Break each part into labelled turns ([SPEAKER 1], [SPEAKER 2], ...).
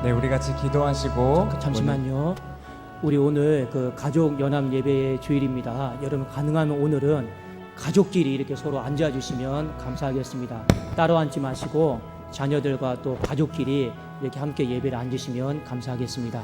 [SPEAKER 1] 네, 우리 같이 기도하시고.
[SPEAKER 2] 잠시만요. 우리 오늘 그 가족 연합 예배의 주일입니다. 여러분 가능하면 오늘은 가족끼리 이렇게 서로 앉아주시면 감사하겠습니다. 따로 앉지 마시고 자녀들과 또 가족끼리 이렇게 함께 예배를 앉으시면 감사하겠습니다.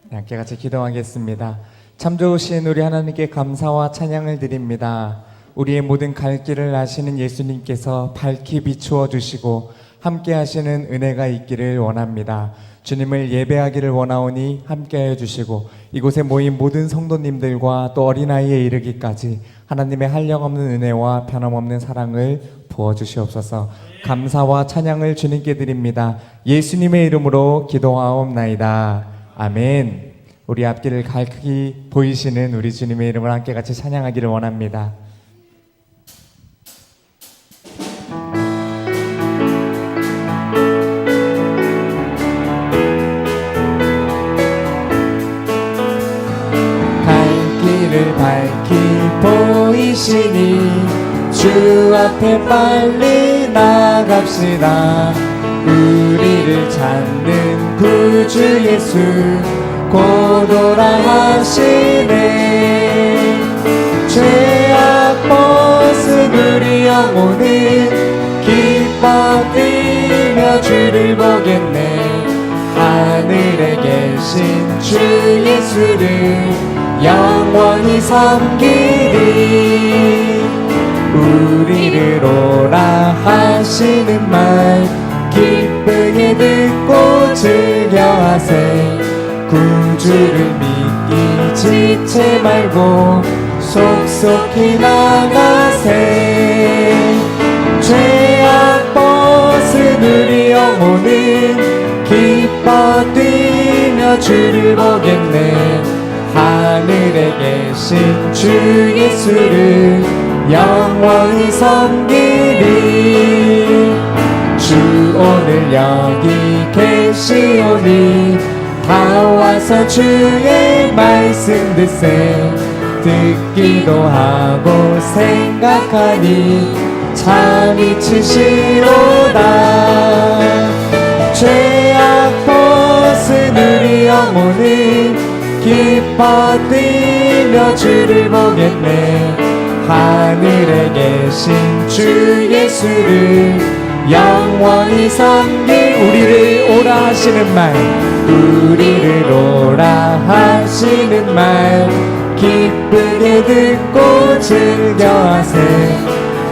[SPEAKER 1] 네, 함께 같이 기도하겠습니다. 참 좋으신 우리 하나님께 감사와 찬양을 드립니다. 우리의 모든 갈 길을 아시는 예수님께서 밝히 비추어 주시고 함께 하시는 은혜가 있기를 원합니다. 주님을 예배하기를 원하오니 함께하여 주시고 이곳에 모인 모든 성도님들과 또 어린아이에 이르기까지 하나님의 한량없는 은혜와 변함없는 사랑을 부어주시옵소서. 감사와 찬양을 주님께 드립니다. 예수님의 이름으로 기도하옵나이다. 아멘. 우리 앞길을 밝히 보이시는 우리 주님의 이름을 함께 같이 찬양하기를 원합니다. 길을 밝히 보이시니 주 앞에 빨리 나갑시다. 우리를 찾는 구주 예수 곧 오라 하시네. 죄악 벗은 우리 영혼은 기뻐 뛰며 주를 보겠네. 하늘에 계신 주 예수를 영원히 섬기리. 우리를 오라 하시는 말 기쁘게 듣고 즐겨하세. 구주를 믿기 지체 말고 속속히 나가세. 죄악 벗은 우리 영혼은 기뻐 뛰며 주를 보겠네. 하늘에 계신 주 예수를 영원히 섬기리. 주 오늘 여기 계시오니 다 와서 주의 말씀 듣세. 듣기도 하고 생각하니 참 이치시로다. 죄악 벗은 우리 영혼은 기뻐 뛰며 주를 보겠네. 하늘에 계신 주 예수를 영원히 섬기. 우리를 오라 하시는 말 우리를 오라 하시는 말 기쁘게 듣고 즐겨하세.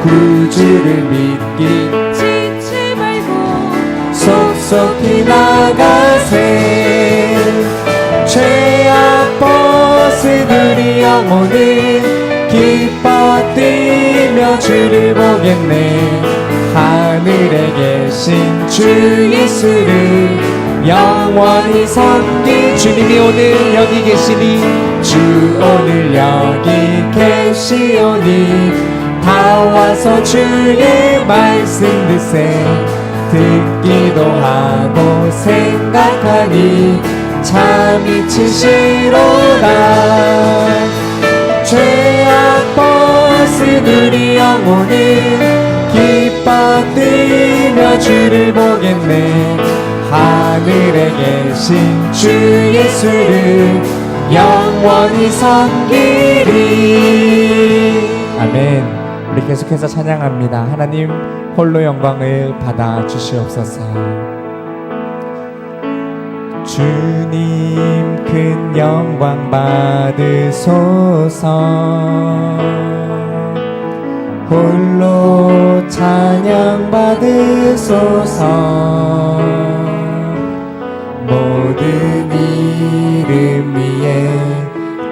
[SPEAKER 1] 구주를 믿기 지치 말고 속속히 나가세. 죄악 벗은 우리 영혼은 기뻐 뛰며 주를 보겠네. 하늘에 계신 주 예수를 영원히 섬기. 주님이 오늘 여기 계시니 주 오늘 여기 계시오니 다 와서 주의 말씀 듣세. 듣기도 하고 생각하니 참 이치시로다. 죄악 벗은 우리 영혼은 기뻐 뛰며 주를 보겠네. 하늘에 계신 주 예수를 영원히 섬기리. 아멘. 우리 계속해서 찬양합니다. 하나님 홀로 영광을 받아 주시옵소서. 주님 큰 영광 받으소서. 홀로 찬양 받으소서. 모든 이름 위에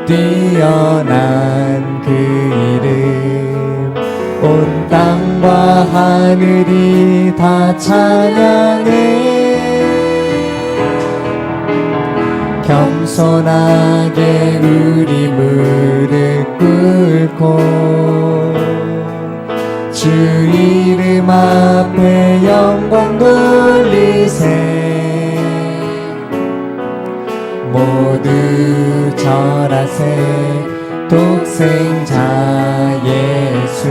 [SPEAKER 1] 뛰어난 그 이름 온 땅과 하늘이 다 찬양해. 겸손하게 우리 무릎 꿇고 주 이름 앞에 영광 돌리세. 모두 절하세. 독생자 예수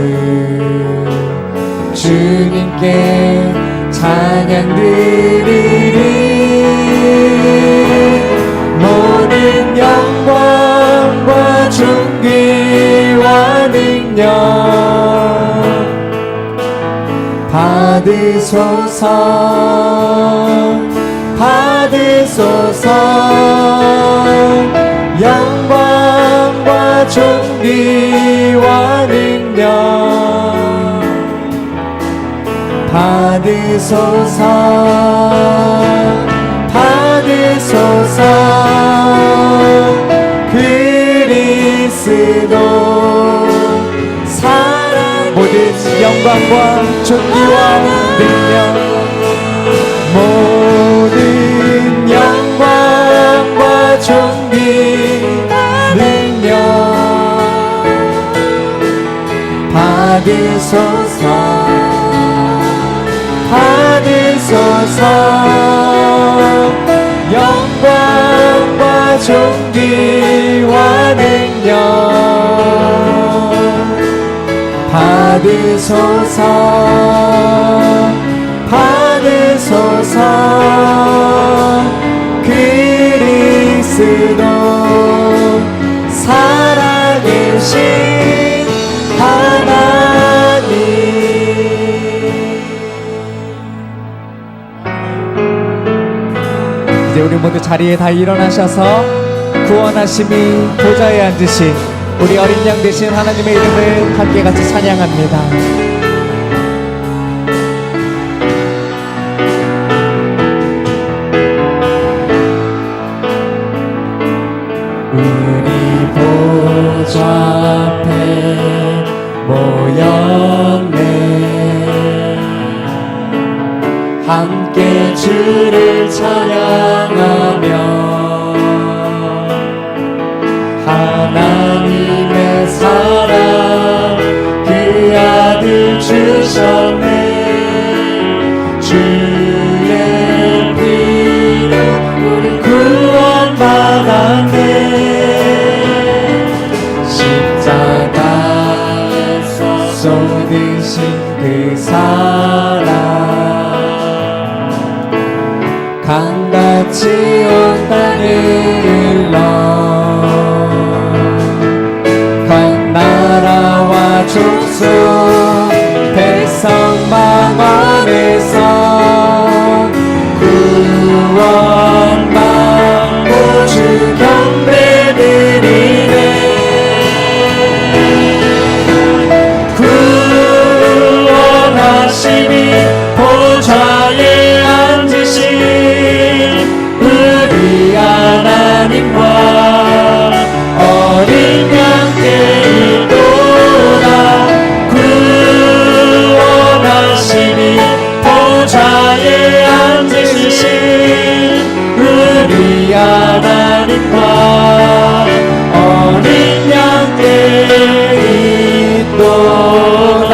[SPEAKER 1] 주님께 찬양 드리리. 모든 영광과 존귀와 능력 받으소서. 받으소서. 영광과 존귀와 능력 받으소서. 받으소서. 그리스도 사랑. 모든 영광과 존귀와 능력 모든 영광과 존귀 능력 받으소서. 받으소서. 영광과 존귀와 능력 받으소서. 받으소서. 그리스도 살아계신 하나님. 이제 우리 모두 자리에 다 일어나셔서 구원하심이 보좌에 앉으신 우리 어린 양 되신 하나님의 이름을 함께 같이 찬양합니다. 우리 보좌 앞에 모였네. 함께 주를 찬양하며 하나님의 사랑 그 아들 주셨네. 주의 피로 우리 구원받았네. 십자가에서 쏟으신 그 사랑 강같이 온 땅에 흘러 각 나라와 족속 백성 망원에서 구원받고 주 경배드리네. 구원하심이 보좌에 앉으신 우리 하나님과 어린 양께 있도다. 구원하심이 보좌에 앉으신 우리 하나님과 어린 양께 있도다.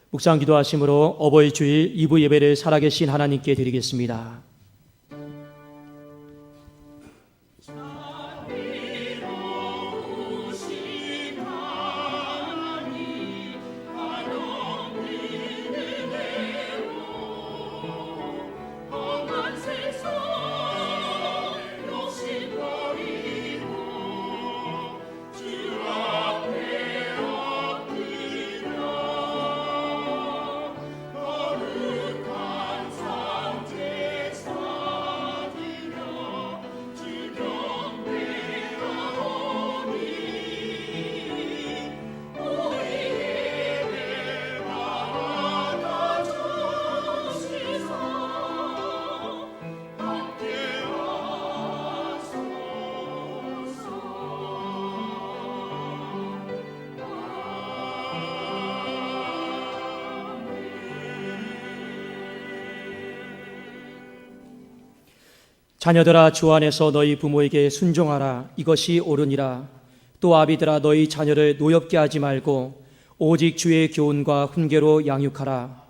[SPEAKER 2] 묵상 기도하심으로 어버이 주일 2부 예배를 살아계신 하나님께 드리겠습니다. 자녀들아 주 안에서 너희 부모에게 순종하라. 이것이 옳으니라. 또 아비들아 너희 자녀를 노엽게 하지 말고 오직 주의 교훈과 훈계로 양육하라.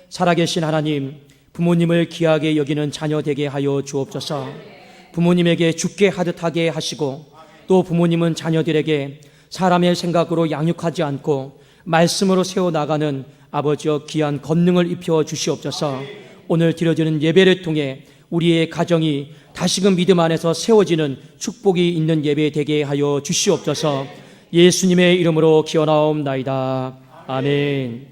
[SPEAKER 2] 살아계신 하나님, 부모님을 귀하게 여기는 자녀 되게 하여 주옵소서. 부모님에게 죽게 하듯하게 하시고 또 부모님은 자녀들에게 사람의 생각으로 양육하지 않고 말씀으로 세워나가는 아버지여 귀한 권능을 입혀 주시옵소서. 오늘 드려지는 예배를 통해 우리의 가정이 다시금 믿음 안에서 세워지는 축복이 있는 예배 되게 하여 주시옵소서. 예수님의 이름으로 기원하옵나이다. 아멘.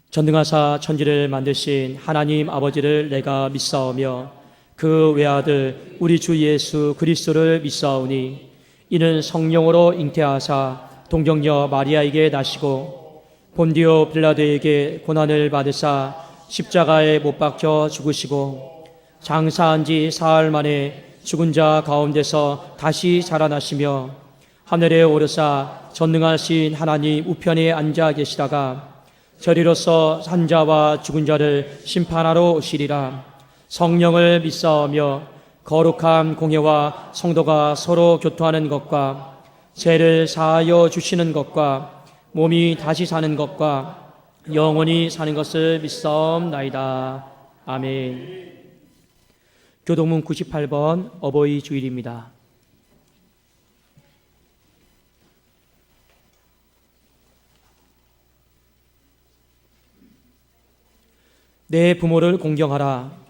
[SPEAKER 2] 전능하사 천지를 만드신 하나님 아버지를 내가 믿사오며 그 외아들 우리 주 예수 그리스도를 믿사오니 이는 성령으로 잉태하사 동정녀 마리아에게 나시고 본디오 빌라도에게 고난을 받으사 십자가에 못 박혀 죽으시고 장사한 지 사흘 만에 죽은 자 가운데서 다시 살아나시며 하늘에 오르사 전능하신 하나님 우편에 앉아 계시다가 저리로서 산 자와 죽은 자를 심판하러 오시리라. 성령을 믿사오며 거룩한 공회와 성도가 서로 교통하는 것과 죄를 사하여 주시는 것과 몸이 다시 사는 것과 영원히 사는 것을 믿사옵나이다. 아멘. 교동문 98번 어버이 주일입니다. 내 부모를 공경하라.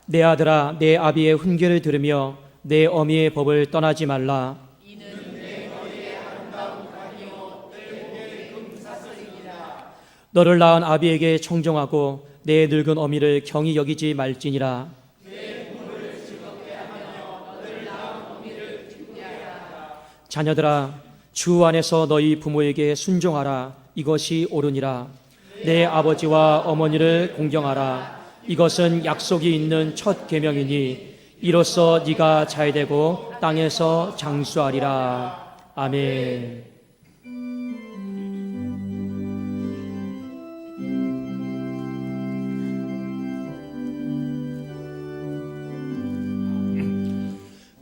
[SPEAKER 2] 내 아들아, 내 아비의 훈계를 들으며 내 어미의 법을 떠나지 말라. 너를 낳은 아비에게 청정하고 내 늙은 어미를 경히 여기지 말지니라. 자녀들아, 주 안에서 너희 부모에게 순종하라. 이것이 옳으니라. 내 아버지와 어머니를 공경하라. 이것은 약속이 있는 첫 계명이니 이로써 네가 잘되고 땅에서 장수하리라. 아멘.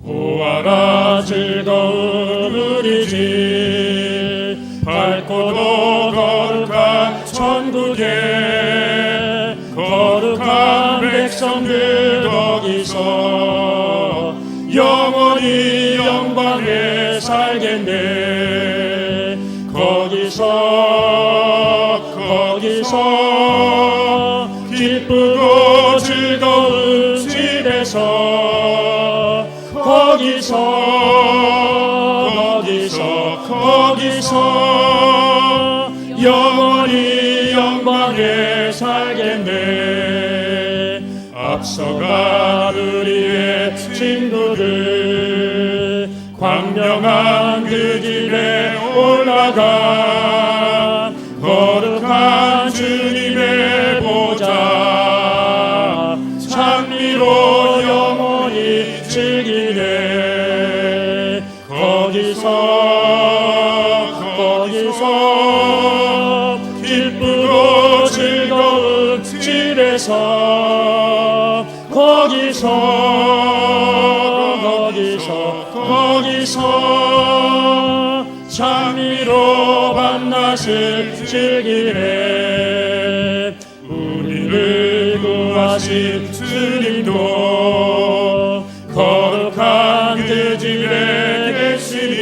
[SPEAKER 3] 보아라 즐거운 우리 집 밝고도 거룩한 천국에 거룩한 백성들 거기서 영원히 영광에 살겠네. 거기서 기쁘고 즐거운 집에서 거기서 영원히 영광에 살겠네. 앞서가 우리의 친구들 광명한 그 길에 올라가 거룩한 주님의 보좌 찬미로 영원히 즐기네. 거기서 기쁘고 즐거운 집에서 거기서 찬미로 밤낮을 즐기네. 우리를 구하신 주님도 거룩한 그 집에 계시니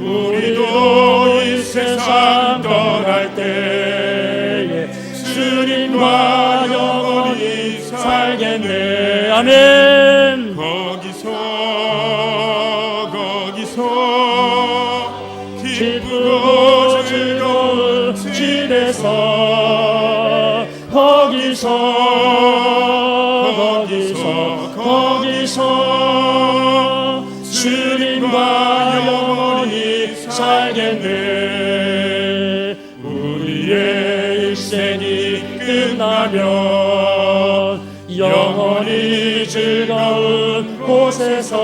[SPEAKER 3] 우리도 이 세상 떠날 때에 주님과 영원히 살겠네. 아멘. 거기서 기쁘고 즐거운 집에서 거기서 주님과 영원히 살겠네. 우리의 일생이 끝나면 영원히 즐거운 곳에서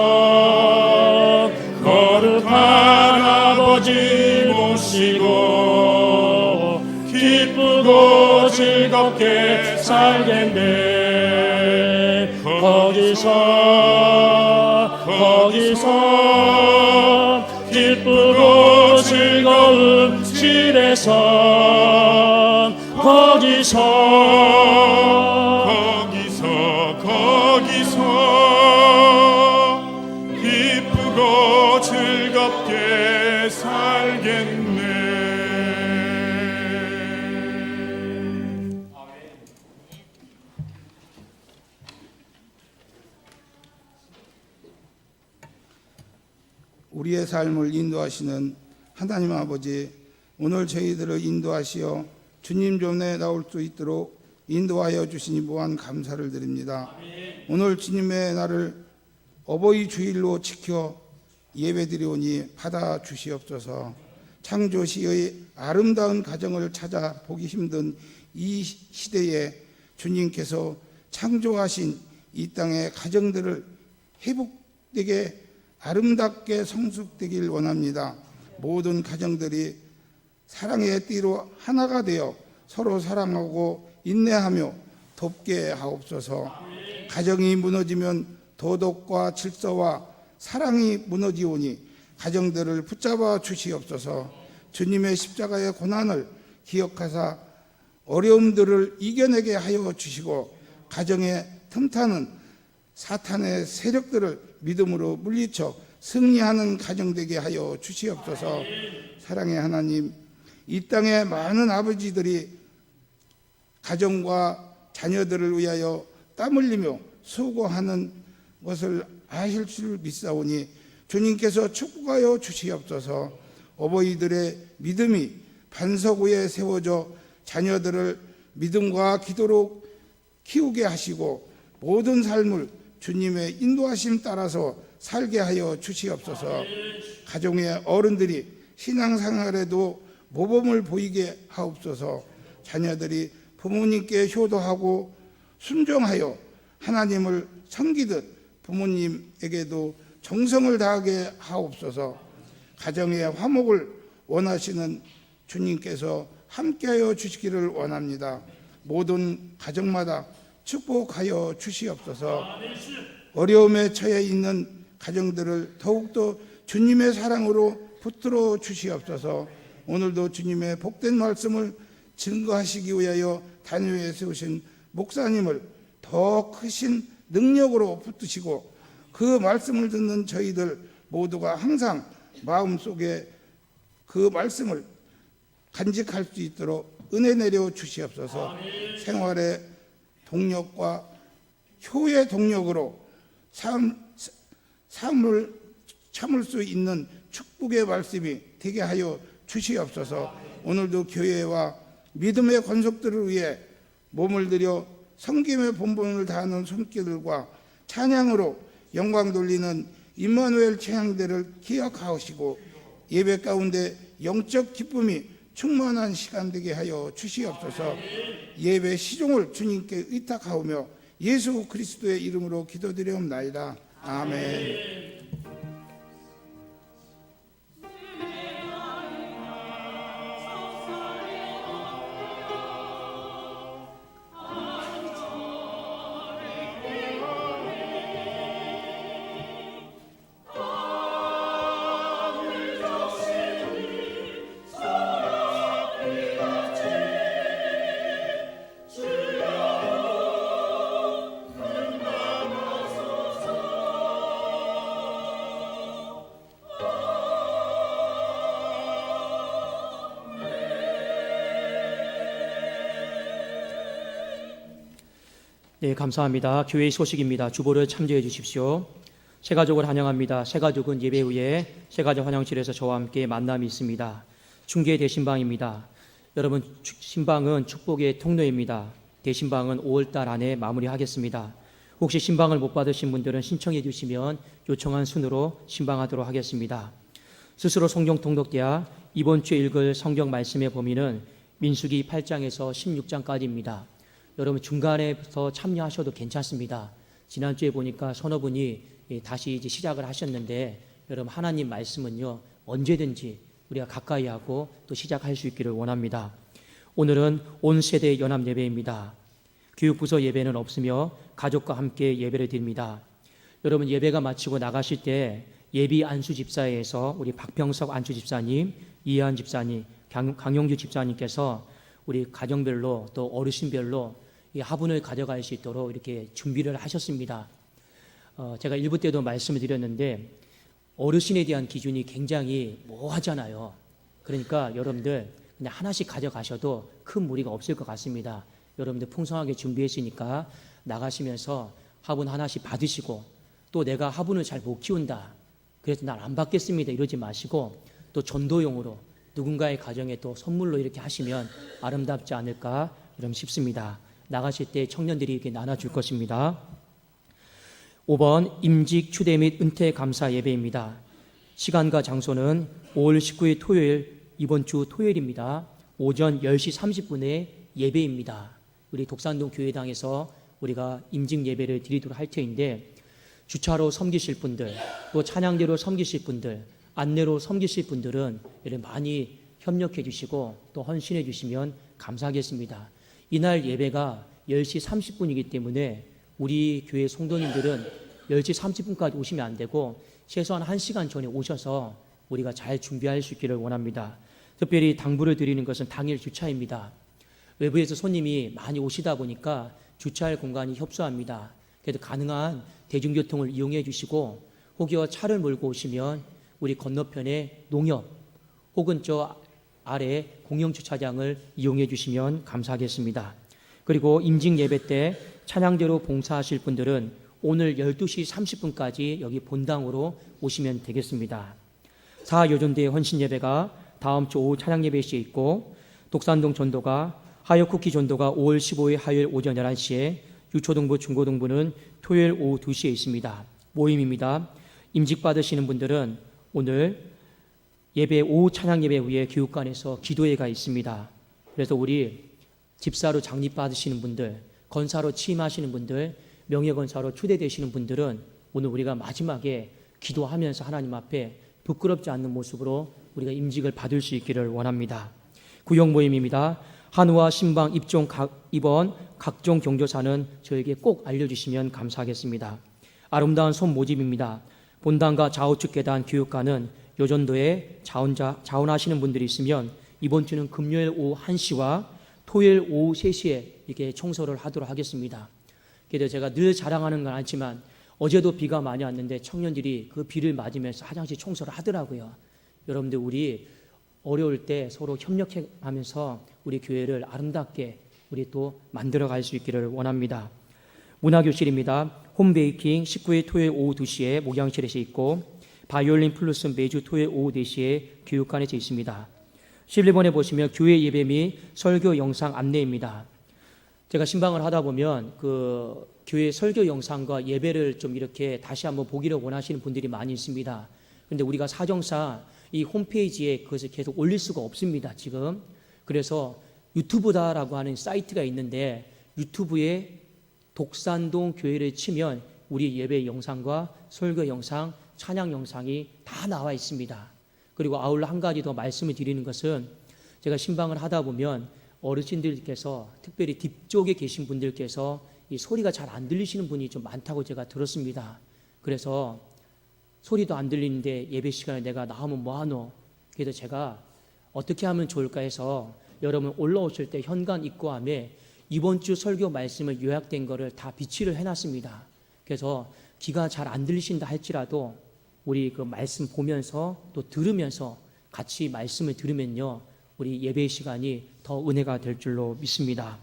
[SPEAKER 3] 거룩한 아버지 모시고 기쁘고 즐겁게 살겠네. 거기서 기쁘고 즐거운 집에서 거기서
[SPEAKER 4] 우리의 삶을 인도하시는 하나님 아버지, 오늘 저희들을 인도하시어 주님 존에 나올 수 있도록 인도하여 주시니 무한 감사를 드립니다. 오늘 주님의 날을 어버이 주일로 지켜 예배드리오니 받아 주시옵소서. 창조시의 아름다운 가정을 찾아 보기 힘든 이 시대에 주님께서 창조하신 이 땅의 가정들을 회복되게 아름답게 성숙되길 원합니다. 모든 가정들이 사랑의 띠로 하나가 되어 서로 사랑하고 인내하며 돕게 하옵소서. 가정이 무너지면 도덕과 질서와 사랑이 무너지오니 가정들을 붙잡아 주시옵소서. 주님의 십자가의 고난을 기억하사 어려움들을 이겨내게 하여 주시고 가정에 틈타는 사탄의 세력들을 믿음으로 물리쳐 승리하는 가정 되게 하여 주시옵소서. 사랑의 하나님, 이 땅의 많은 아버지들이 가정과 자녀들을 위하여 땀 흘리며 수고하는 것을 아실 줄 믿사오니 주님께서 축복하여 주시옵소서. 어버이들의 믿음이 반석 위에 세워져 자녀들을 믿음과 기도로 키우게 하시고 모든 삶을 주님의 인도하심 따라서 살게 하여 주시옵소서. 가정의 어른들이 신앙생활에도 모범을 보이게 하옵소서. 자녀들이 부모님께 효도하고 순종하여 하나님을 섬기듯 부모님에게도 정성을 다하게 하옵소서. 가정의 화목을 원하시는 주님께서 함께하여 주시기를 원합니다. 모든 가정마다 축복하여 주시옵소서. 어려움에 처해 있는 가정들을 더욱더 주님의 사랑으로 붙들어 주시옵소서. 오늘도 주님의 복된 말씀을 증거하시기 위하여 단위에 세우신 목사님을 더 크신 능력으로 붙드시고 그 말씀을 듣는 저희들 모두가 항상 마음속에 그 말씀을 간직할 수 있도록 은혜 내려 주시옵소서. 생활의 동력과 효의 동력으로 삶을 참을 수 있는 축복의 말씀이 되게 하여 주시옵소서. 오늘도 교회와 믿음의 권속들을 위해 몸을 들여 섬김의 본분을 다하는 손길들과 찬양으로 영광 돌리는 임마누엘 찬양대를 기억하시고 예배 가운데 영적 기쁨이 충만한 시간 되게 하여 주시옵소서. 예배 시종을 주님께 의탁하오며 예수 그리스도의 이름으로 기도드리옵나이다. 아멘.
[SPEAKER 2] 네, 감사합니다. 교회의 소식입니다. 주보를 참조해 주십시오. 새가족을 환영합니다. 새가족은 예배 후에 새가족 환영실에서 저와 함께 만남이 있습니다. 중계 대신방입니다. 여러분, 신방은 축복의 통로입니다. 대신방은 5월달 안에 마무리하겠습니다. 혹시 신방을 못 받으신 분들은 신청해 주시면 요청한 순으로 신방하도록 하겠습니다. 스스로 성경 통독대야 이번 주에 읽을 성경 말씀의 범위는 민수기 8장에서 16장까지입니다. 여러분 중간에서 참여하셔도 괜찮습니다. 지난주에 보니까 서너 분이 다시 이제 시작을 하셨는데 여러분 하나님 말씀은요 언제든지 우리가 가까이 하고 또 시작할 수 있기를 원합니다. 오늘은 온 세대 연합 예배입니다. 교육부서 예배는 없으며 가족과 함께 예배를 드립니다. 여러분 예배가 마치고 나가실 때 예비 안수 집사회에서 우리 박병석 안수 집사님, 이해한 집사님, 강용주 집사님께서 우리 가정별로 또 어르신별로 이 화분을 가져갈 수 있도록 이렇게 준비를 하셨습니다. 제가 일부 때도 말씀을 드렸는데 어르신에 대한 기준이 굉장히 모호하잖아요. 그러니까 여러분들 그냥 하나씩 가져가셔도 큰 무리가 없을 것 같습니다. 여러분들 풍성하게 준비했으니까 나가시면서 화분 하나씩 받으시고 또 내가 화분을 잘 못 키운다. 그래서 난 안 받겠습니다 이러지 마시고 또 전도용으로 누군가의 가정에 또 선물로 이렇게 하시면 아름답지 않을까 이런 싶습니다. 나가실 때 청년들이 이렇게 나눠줄 것입니다. 5번 임직 추대 및 은퇴 감사 예배입니다. 시간과 장소는 5월 19일 토요일 이번 주 토요일입니다. 오전 10시 30분에 예배입니다. 우리 독산동 교회당에서 우리가 임직 예배를 드리도록 할 터인데 주차로 섬기실 분들 또 찬양대로 섬기실 분들 안내로 섬기실 분들은 이렇게 많이 협력해 주시고 또 헌신해 주시면 감사하겠습니다. 이날 예배가 10시 30분이기 때문에 우리 교회 성도님들은 10시 30분까지 오시면 안 되고 최소한 1시간 전에 오셔서 우리가 잘 준비할 수 있기를 원합니다. 특별히 당부를 드리는 것은 당일 주차입니다. 외부에서 손님이 많이 오시다 보니까 주차할 공간이 협소합니다. 그래도 가능한 대중교통을 이용해 주시고 혹여 차를 몰고 오시면 우리 건너편에 농협 혹은 저 아래 공영주차장을 이용해 주시면 감사하겠습니다. 그리고 임직 예배 때 찬양대로 봉사하실 분들은 오늘 12시 30분까지 여기 본당으로 오시면 되겠습니다. 사요전대의 헌신 예배가 다음 주 오후 찬양 예배 시에 있고 독산동 전도가 하여쿠키 전도가 5월 15일 화요일 오전 11시에 유초등부 중고등부는 토요일 오후 2시에 있습니다. 모임입니다. 임직 받으시는 분들은 오늘 예배 오후 찬양 예배 후에 교육관에서 기도회가 있습니다. 그래서 우리 집사로 장립 받으시는 분들, 건사로 취임하시는 분들, 명예건사로 초대되시는 분들은 오늘 우리가 마지막에 기도하면서 하나님 앞에 부끄럽지 않는 모습으로 우리가 임직을 받을 수 있기를 원합니다. 구역 모임입니다. 한우와 신방 입원 각종 경조사는 저에게 꼭 알려주시면 감사하겠습니다. 아름다운 손 모집입니다. 본당과 좌우측 계단 교육관은 요전도에 자원하시는 분들이 있으면 이번 주는 금요일 오후 1시와 토요일 오후 3시에 이렇게 청소를 하도록 하겠습니다. 그래서 제가 늘 자랑하는 건 아니지만 어제도 비가 많이 왔는데 청년들이 그 비를 맞으면서 화장실 청소를 하더라고요. 여러분들 우리 어려울 때 서로 협력하면서 우리 교회를 아름답게 우리 또 만들어 갈 수 있기를 원합니다. 문화교실입니다. 홈베이킹 19일 토요일 오후 2시에 목양실에서 있고 바이올린 플루스 매주 토요일 오후 4시에 교육관에서 있습니다. 11번에 보시면 교회 예배 및 설교 영상 안내입니다. 제가 신방을 하다 보면 그 교회 설교 영상과 예배를 좀 이렇게 다시 한번 보기를 원하시는 분들이 많이 있습니다. 그런데 우리가 사정상 이 홈페이지에 그것을 계속 올릴 수가 없습니다, 지금. 그래서 유튜브다라고 하는 사이트가 있는데 유튜브에 독산동 교회를 치면 우리 예배 영상과 설교 영상, 찬양 영상이 다 나와 있습니다. 그리고 아울러 한 가지 더 말씀을 드리는 것은 제가 신방을 하다 보면 어르신들께서 특별히 뒤쪽에 계신 분들께서 이 소리가 잘 안 들리시는 분이 좀 많다고 제가 들었습니다. 그래서 소리도 안 들리는데 예배 시간에 내가 나오면 뭐하노? 그래서 제가 어떻게 하면 좋을까 해서 여러분 올라오실 때 현관 입구함에 이번 주 설교 말씀을 요약된 거를 다 비치를 해놨습니다. 그래서 귀가 잘 안 들리신다 할지라도 우리 그 말씀 보면서 또 들으면서 같이 말씀을 들으면요 우리 예배 시간이 더 은혜가 될 줄로 믿습니다.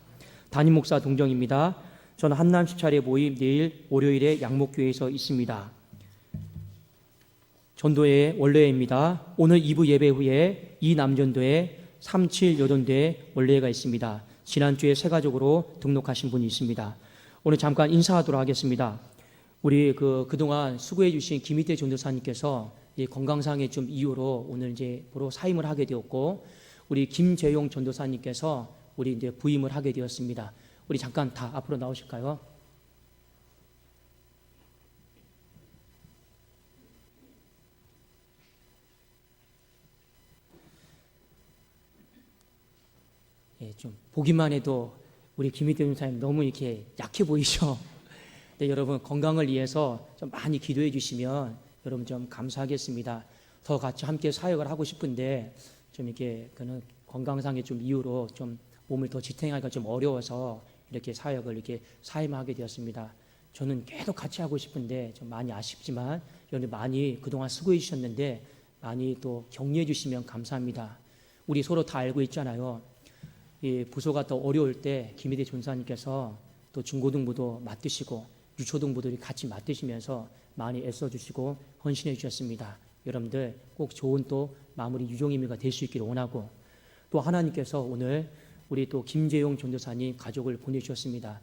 [SPEAKER 2] 담임 목사 동정입니다. 저는 한남 10차례 모임 내일 월요일에 양목교회에서 있습니다. 전도회 원래입니다. 오늘 2부 예배 후에 이 남전도회 37 여전도회 원래가 있습니다. 지난주에 새 가족으로 등록하신 분이 있습니다. 오늘 잠깐 인사하도록 하겠습니다. 우리 그동안 수고해 주신 김희태 전도사님께서 건강상의 좀 이유로 오늘 이제 보러 사임을 하게 되었고 우리 김재용 전도사님께서 우리 이제 부임을 하게 되었습니다. 우리 잠깐 다 앞으로 나오실까요? 예, 좀 보기만 해도 우리 김희태 전도사님 너무 이렇게 약해 보이죠? 네, 여러분 건강을 위해서 좀 많이 기도해 주시면 여러분 좀 감사하겠습니다. 더 같이 함께 사역을 하고 싶은데 좀 이렇게 그는 건강상의 좀 이유로 좀 몸을 더 지탱하기가 좀 어려워서 이렇게 사역을 이렇게 사임하게 되었습니다. 저는 계속 같이 하고 싶은데 좀 많이 아쉽지만 여러분 많이 그동안 수고해 주셨는데 많이 또 격려해 주시면 감사합니다. 우리 서로 다 알고 있잖아요. 이 부서가 더 어려울 때 김희대 전사님께서 또 중고등부도 맡으시고 유초등부들이 같이 맡으시면서 많이 애써주시고 헌신해 주셨습니다. 여러분들 꼭 좋은 또 마무리 유종임의가 될 수 있기를 원하고, 또 하나님께서 오늘 우리 또 김재용 전도사님 가족을 보내주셨습니다.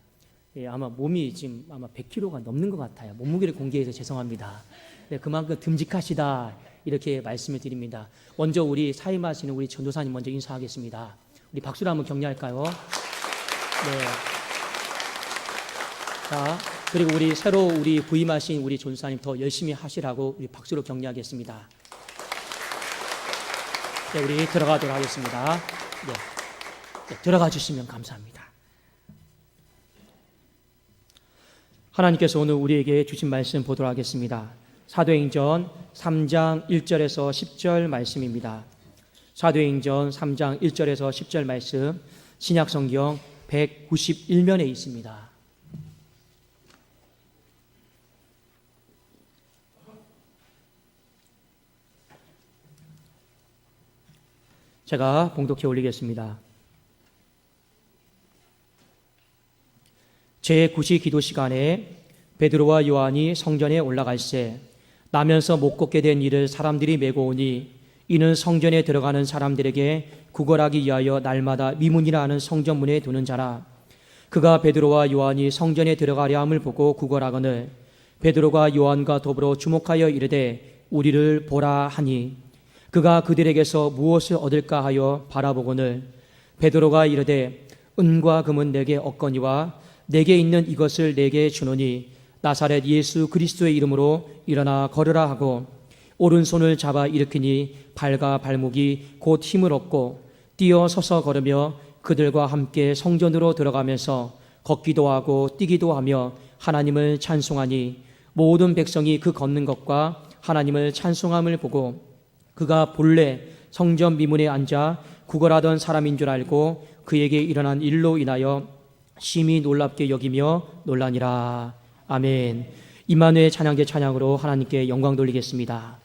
[SPEAKER 2] 예, 아마 몸이 지금 아마 100kg가 넘는 것 같아요. 몸무게를 공개해서 죄송합니다. 네, 그만큼 듬직하시다 이렇게 말씀을 드립니다. 먼저 우리 사임하시는 우리 전도사님 먼저 인사하겠습니다. 우리 박수로 한번 격려할까요? 네. 자, 그리고 우리 새로 우리 부임하신 우리 전도사님 더 열심히 하시라고 우리 박수로 격려하겠습니다. 네, 우리 들어가도록 하겠습니다. 네. 네, 들어가 주시면 감사합니다. 하나님께서 오늘 우리에게 주신 말씀 보도록 하겠습니다. 사도행전 3장 1절에서 10절 말씀입니다. 사도행전 3장 1절에서 10절 말씀, 신약성경 191면에 있습니다. 제가 봉독해 올리겠습니다. 제9시 기도 시간에 베드로와 요한이 성전에 올라갈새 나면서 못 걷게 된 이를 사람들이 메고 오니 이는 성전에 들어가는 사람들에게 구걸하기 위하여 날마다 미문이라 하는 성전문에 두는 자라. 그가 베드로와 요한이 성전에 들어가려 함을 보고 구걸하거늘 베드로가 요한과 더불어 주목하여 이르되 우리를 보라 하니 그가 그들에게서 무엇을 얻을까 하여 바라보거늘 베드로가 이르되 은과 금은 내게 없거니와 내게 있는 이것을 내게 주노니 나사렛 예수 그리스도의 이름으로 일어나 걸으라 하고 오른손을 잡아 일으키니 발과 발목이 곧 힘을 얻고 뛰어 서서 걸으며 그들과 함께 성전으로 들어가면서 걷기도 하고 뛰기도 하며 하나님을 찬송하니 모든 백성이 그 걷는 것과 하나님을 찬송함을 보고 그가 본래 성전 미문에 앉아 구걸하던 사람인 줄 알고 그에게 일어난 일로 인하여 심히 놀랍게 여기며 놀라니라. 아멘. 임마누엘 찬양제 찬양으로 하나님께 영광 돌리겠습니다.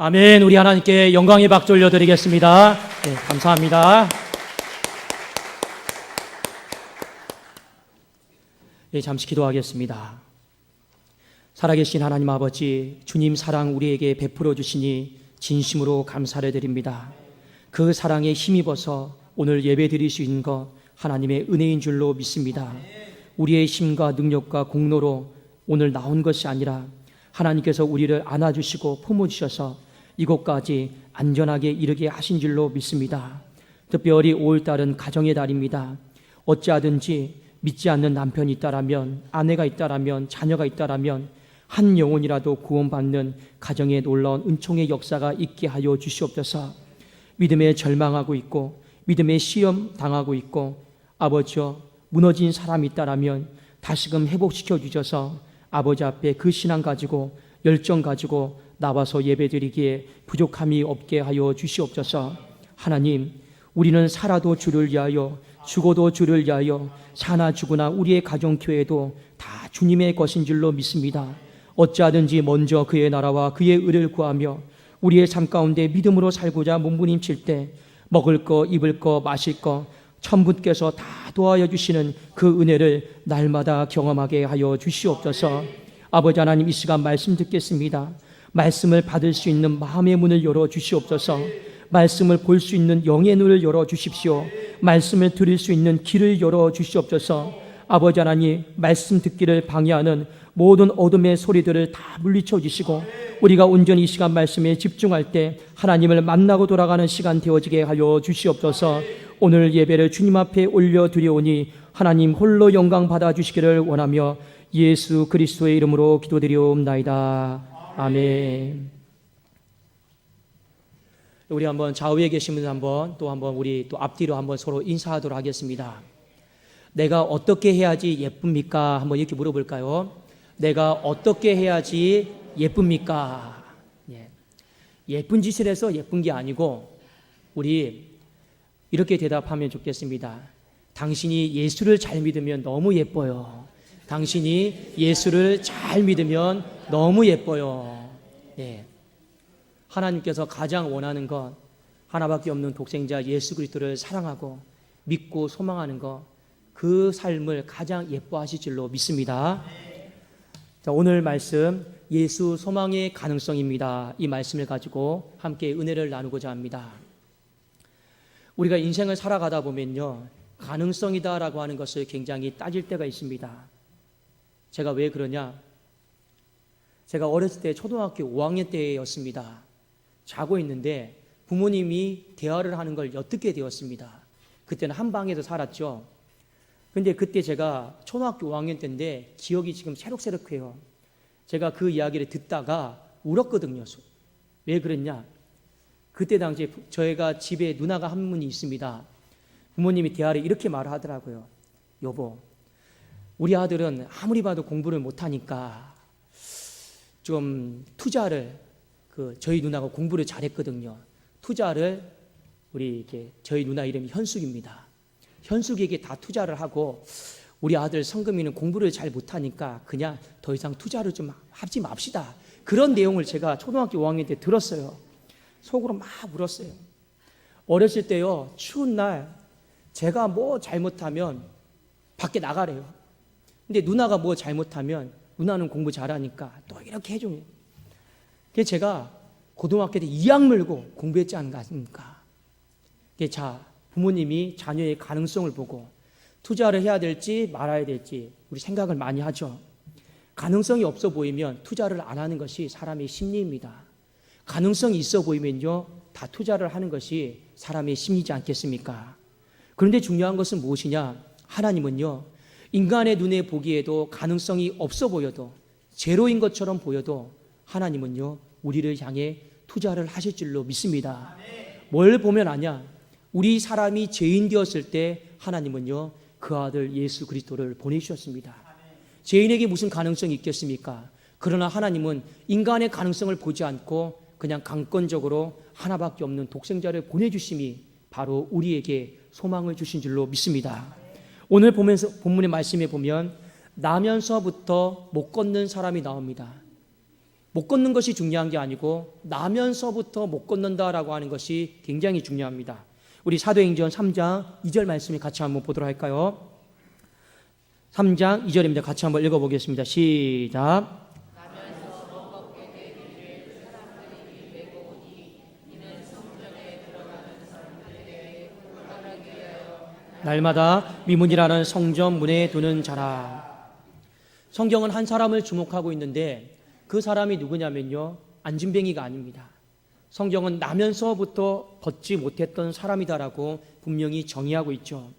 [SPEAKER 2] 아멘. 우리 하나님께 영광의 박수 올려드리겠습니다. 네, 감사합니다. 네, 잠시 기도하겠습니다. 살아계신 하나님 아버지, 주님 사랑 우리에게 베풀어 주시니 진심으로 감사를 드립니다. 그 사랑에 힘입어서 오늘 예배 드릴 수 있는 것 하나님의 은혜인 줄로 믿습니다. 우리의 힘과 능력과 공로로 오늘 나온 것이 아니라 하나님께서 우리를 안아주시고 품어주셔서 이곳까지 안전하게 이르게 하신 줄로 믿습니다. 특별히 5월달은 가정의 달입니다. 어찌하든지 믿지 않는 남편이 있다라면, 아내가 있다라면, 자녀가 있다라면 한 영혼이라도 구원받는 가정에 놀라운 은총의 역사가 있게 하여 주시옵소서. 믿음에 절망하고 있고 믿음에 시험 당하고 있고 아버지여, 무너진 사람이 있다라면 다시금 회복시켜 주셔서 아버지 앞에 그 신앙 가지고 열정 가지고 나와서 예배드리기에 부족함이 없게 하여 주시옵소서. 하나님, 우리는 살아도 주를 위하여 죽어도 주를 위하여 사나 죽으나 우리의 가정교회도 다 주님의 것인 줄로 믿습니다. 어찌하든지 먼저 그의 나라와 그의 의를 구하며 우리의 삶 가운데 믿음으로 살고자 몸부림칠 때 먹을 거, 입을 거, 마실 거 천부께서 다 도와여 주시는 그 은혜를 날마다 경험하게 하여 주시옵소서. 아버지 하나님, 이 시간 말씀 듣겠습니다. 말씀을 받을 수 있는 마음의 문을 열어 주시옵소서. 말씀을 볼 수 있는 영의 눈을 열어 주십시오. 말씀을 들을 수 있는 귀를 열어 주시옵소서. 아버지 하나님, 말씀 듣기를 방해하는 모든 어둠의 소리들을 다 물리쳐 주시고 우리가 온전히 이 시간 말씀에 집중할 때 하나님을 만나고 돌아가는 시간 되어지게 하여 주시옵소서. 오늘 예배를 주님 앞에 올려드리오니 하나님 홀로 영광 받아주시기를 원하며 예수 그리스도의 이름으로 기도드리옵나이다. 아멘. 우리 한번 좌우에 계신 분 한번 우리 또 앞뒤로 한번 서로 인사하도록 하겠습니다. 내가 어떻게 해야지 예쁩니까? 한번 이렇게 물어볼까요? 내가 어떻게 해야지 예쁩니까? 예쁜 짓을 해서 예쁜 게 아니고 우리 이렇게 대답하면 좋겠습니다. 당신이 예수를 잘 믿으면 너무 예뻐요. 당신이 예수를 잘 믿으면 너무 예뻐요. 예. 하나님께서 가장 원하는 것, 하나밖에 없는 독생자 예수 그리스도를 사랑하고 믿고 소망하는 것, 그 삶을 가장 예뻐하실 줄로 믿습니다. 자, 오늘 말씀 예수 소망의 가능성입니다. 이 말씀을 가지고 함께 은혜를 나누고자 합니다. 우리가 인생을 살아가다 보면요, 가능성이다라고 하는 것을 굉장히 따질 때가 있습니다. 제가 왜 그러냐? 제가 어렸을 때 초등학교 5학년 때였습니다. 자고 있는데 부모님이 대화를 하는 걸 엿듣게 되었습니다. 그때는 한 방에서 살았죠. 근데 그때 제가 초등학교 5학년 때인데 기억이 지금 새록새록해요. 제가 그 이야기를 듣다가 울었거든요. 왜 그랬냐? 그때 당시에 저희가 집에 누나가 한 분이 있습니다. 부모님이 대화를 이렇게 말을 하더라고요. 여보, 우리 아들은 아무리 봐도 공부를 못하니까 좀 투자를, 저희 누나가 공부를 잘했거든요. 투자를 우리 이렇게 저희 누나 이름이 현숙입니다. 현숙에게 다 투자를 하고 우리 아들 성금이는 공부를 잘 못하니까 그냥 더 이상 투자를 좀 하지 맙시다. 그런 내용을 제가 초등학교 5학년 때 들었어요. 속으로 막 울었어요. 어렸을 때요, 추운 날 제가 뭐 잘못하면 밖에 나가래요. 근데 누나가 뭐 잘못하면 누나는 공부 잘하니까 또 이렇게 해줘요. 그래서 제가 고등학교 때 이악 물고 공부했지 않습니까? 자, 부모님이 자녀의 가능성을 보고 투자를 해야 될지 말아야 될지 우리 생각을 많이 하죠. 가능성이 없어 보이면 투자를 안 하는 것이 사람의 심리입니다. 가능성이 있어 보이면요, 다 투자를 하는 것이 사람의 심리지 않겠습니까? 그런데 중요한 것은 무엇이냐? 하나님은요, 인간의 눈에 보기에도 가능성이 없어 보여도, 제로인 것처럼 보여도 하나님은요, 우리를 향해 투자를 하실 줄로 믿습니다. 뭘 보면 아냐? 우리 사람이 죄인 되었을 때 하나님은요, 그 아들 예수 그리스도를 보내주셨습니다. 죄인에게 무슨 가능성이 있겠습니까? 그러나 하나님은 인간의 가능성을 보지 않고 그냥 강권적으로 하나밖에 없는 독생자를 보내주심이 바로 우리에게 소망을 주신 줄로 믿습니다. 오늘 보면서 본문의 말씀에 보면 나면서부터 못 걷는 사람이 나옵니다. 못 걷는 것이 중요한 게 아니고 나면서부터 못 걷는다라고 하는 것이 굉장히 중요합니다. 우리 사도행전 3장 2절 말씀을 같이 한번 보도록 할까요? 3장 2절입니다. 같이 한번 읽어보겠습니다. 시작. 날마다 미문이라는 성전 문에 두는 자라. 성경은 한 사람을 주목하고 있는데 그 사람이 누구냐면요, 안진뱅이가 아닙니다. 성경은 나면서부터 걷지 못했던 사람이다라고 분명히 정의하고 있죠.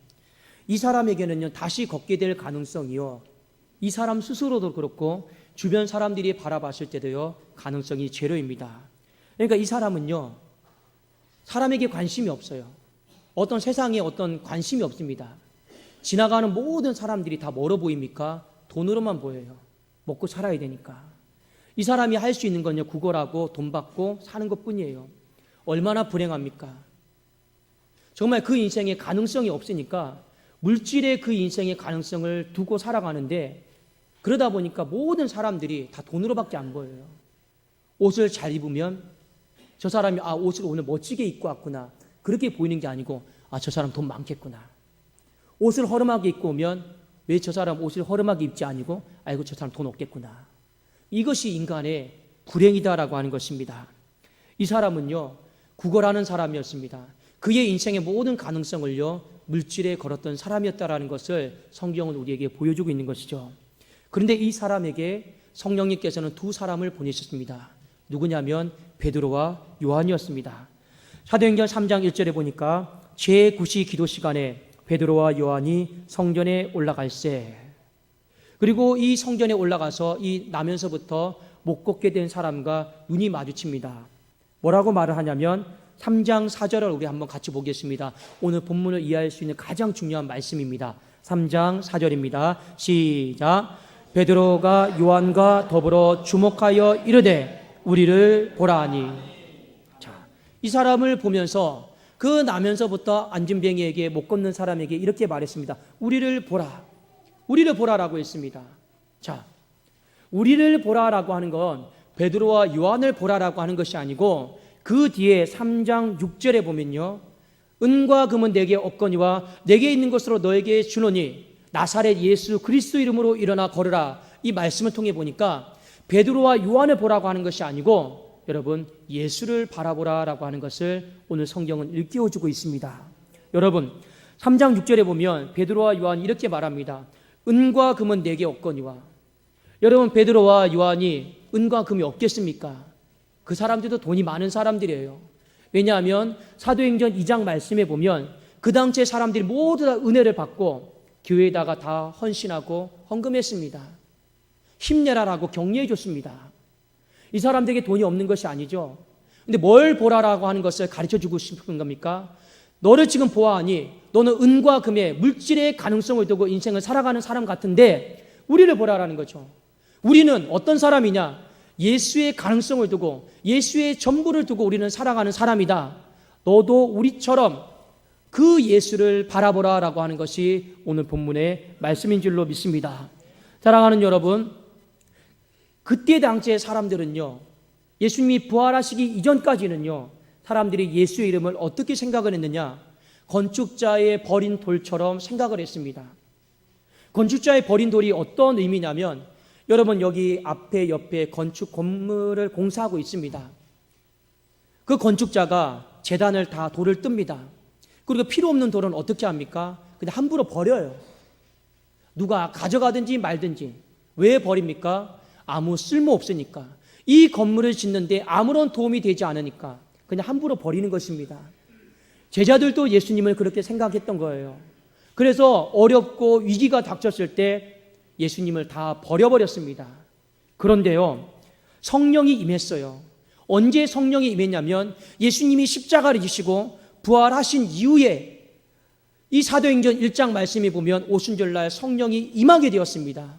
[SPEAKER 2] 이 사람에게는요, 다시 걷게 될 가능성이요, 이 사람 스스로도 그렇고 주변 사람들이 바라봤을 때도요, 가능성이 제로입니다. 그러니까 이 사람은요, 사람에게 관심이 없어요. 어떤 세상에 어떤 관심이 없습니다. 지나가는 모든 사람들이 다 멀어 보입니까? 돈으로만 보여요. 먹고 살아야 되니까. 이 사람이 할 수 있는 건요, 구걸하고 돈 받고 사는 것뿐이에요. 얼마나 불행합니까? 정말 그 인생에 가능성이 없으니까 물질의 그 인생의 가능성을 두고 살아가는데, 그러다 보니까 모든 사람들이 다 돈으로밖에 안 보여요. 옷을 잘 입으면 저 사람이 옷을 오늘 멋지게 입고 왔구나, 그렇게 보이는 게 아니고 저 사람 돈 많겠구나. 옷을 허름하게 입고 오면 왜 저 사람 옷을 허름하게 입지 아니고 아이고 저 사람 돈 없겠구나. 이것이 인간의 불행이다라고 하는 것입니다. 이 사람은요, 구걸하는 사람이었습니다. 그의 인생의 모든 가능성을요, 물질에 걸었던 사람이었다라는 것을 성경은 우리에게 보여주고 있는 것이죠. 그런데 이 사람에게 성령님께서는 두 사람을 보내셨습니다. 누구냐면 베드로와 요한이었습니다. 사도행전 3장 1절에 보니까 제9시 기도 시간에 베드로와 요한이 성전에 올라갈세. 그리고 이 성전에 올라가서 이 나면서부터 못 걷게 된 사람과 눈이 마주칩니다. 뭐라고 말을 하냐면 3장 4절을 우리 한번 같이 보겠습니다. 오늘 본문을 이해할 수 있는 가장 중요한 말씀입니다. 3장 4절입니다. 시작. 베드로가 요한과 더불어 주목하여 이르되 우리를 보라 하니. 자, 이 사람을 보면서 그 나면서부터 안진뱅이에게 못 걷는 사람에게 이렇게 말했습니다. 우리를 보라. 우리를 보라라고 했습니다. 자, 우리를 보라라고 하는 건 베드로와 요한을 보라라고 하는 것이 아니고 그 뒤에 3장 6절에 보면요, 은과 금은 내게 없거니와 내게 있는 것으로 너에게 주노니 나사렛 예수 그리스도 이름으로 일어나 걸으라. 이 말씀을 통해 보니까 베드로와 요한을 보라고 하는 것이 아니고 여러분 예수를 바라보라라고 하는 것을 오늘 성경은 일깨워주고 있습니다. 여러분 3장 6절에 보면 베드로와 요한이 이렇게 말합니다. 은과 금은 내게 없거니와. 여러분 베드로와 요한이 은과 금이 없겠습니까? 그 사람들도 돈이 많은 사람들이에요. 왜냐하면 사도행전 2장 말씀에 보면 그 당시에 사람들이 모두 다 은혜를 받고 교회에다가 다 헌신하고 헌금했습니다. 힘내라라고 격려해 줬습니다. 이 사람들에게 돈이 없는 것이 아니죠. 근데 뭘 보라라고 하는 것을 가르쳐 주고 싶은 겁니까? 너를 지금 보아하니 너는 은과 금의 물질의 가능성을 두고 인생을 살아가는 사람 같은데 우리를 보라라는 거죠. 우리는 어떤 사람이냐? 예수의 가능성을 두고 예수의 전부를 두고 우리는 살아가는 사람이다. 너도 우리처럼 그 예수를 바라보라라고 하는 것이 오늘 본문의 말씀인 줄로 믿습니다. 사랑하는 여러분, 그때 당시의 사람들은요, 예수님이 부활하시기 이전까지는요, 사람들이 예수의 이름을 어떻게 생각을 했느냐? 건축자의 버린 돌처럼 생각을 했습니다. 건축자의 버린 돌이 어떤 의미냐면, 여러분 여기 앞에 옆에 건축 건물을 공사하고 있습니다. 그 건축자가 재단을 다 돌을 뜹니다. 그리고 필요 없는 돌은 어떻게 합니까? 그냥 함부로 버려요. 누가 가져가든지 말든지. 왜 버립니까? 아무 쓸모 없으니까. 이 건물을 짓는데 아무런 도움이 되지 않으니까 그냥 함부로 버리는 것입니다. 제자들도 예수님을 그렇게 생각했던 거예요. 그래서 어렵고 위기가 닥쳤을 때 예수님을 다 버려버렸습니다. 그런데요, 성령이 임했어요. 언제 성령이 임했냐면 예수님이 십자가를 지시고 부활하신 이후에 이 사도행전 1장 말씀에 보면 오순절날 성령이 임하게 되었습니다.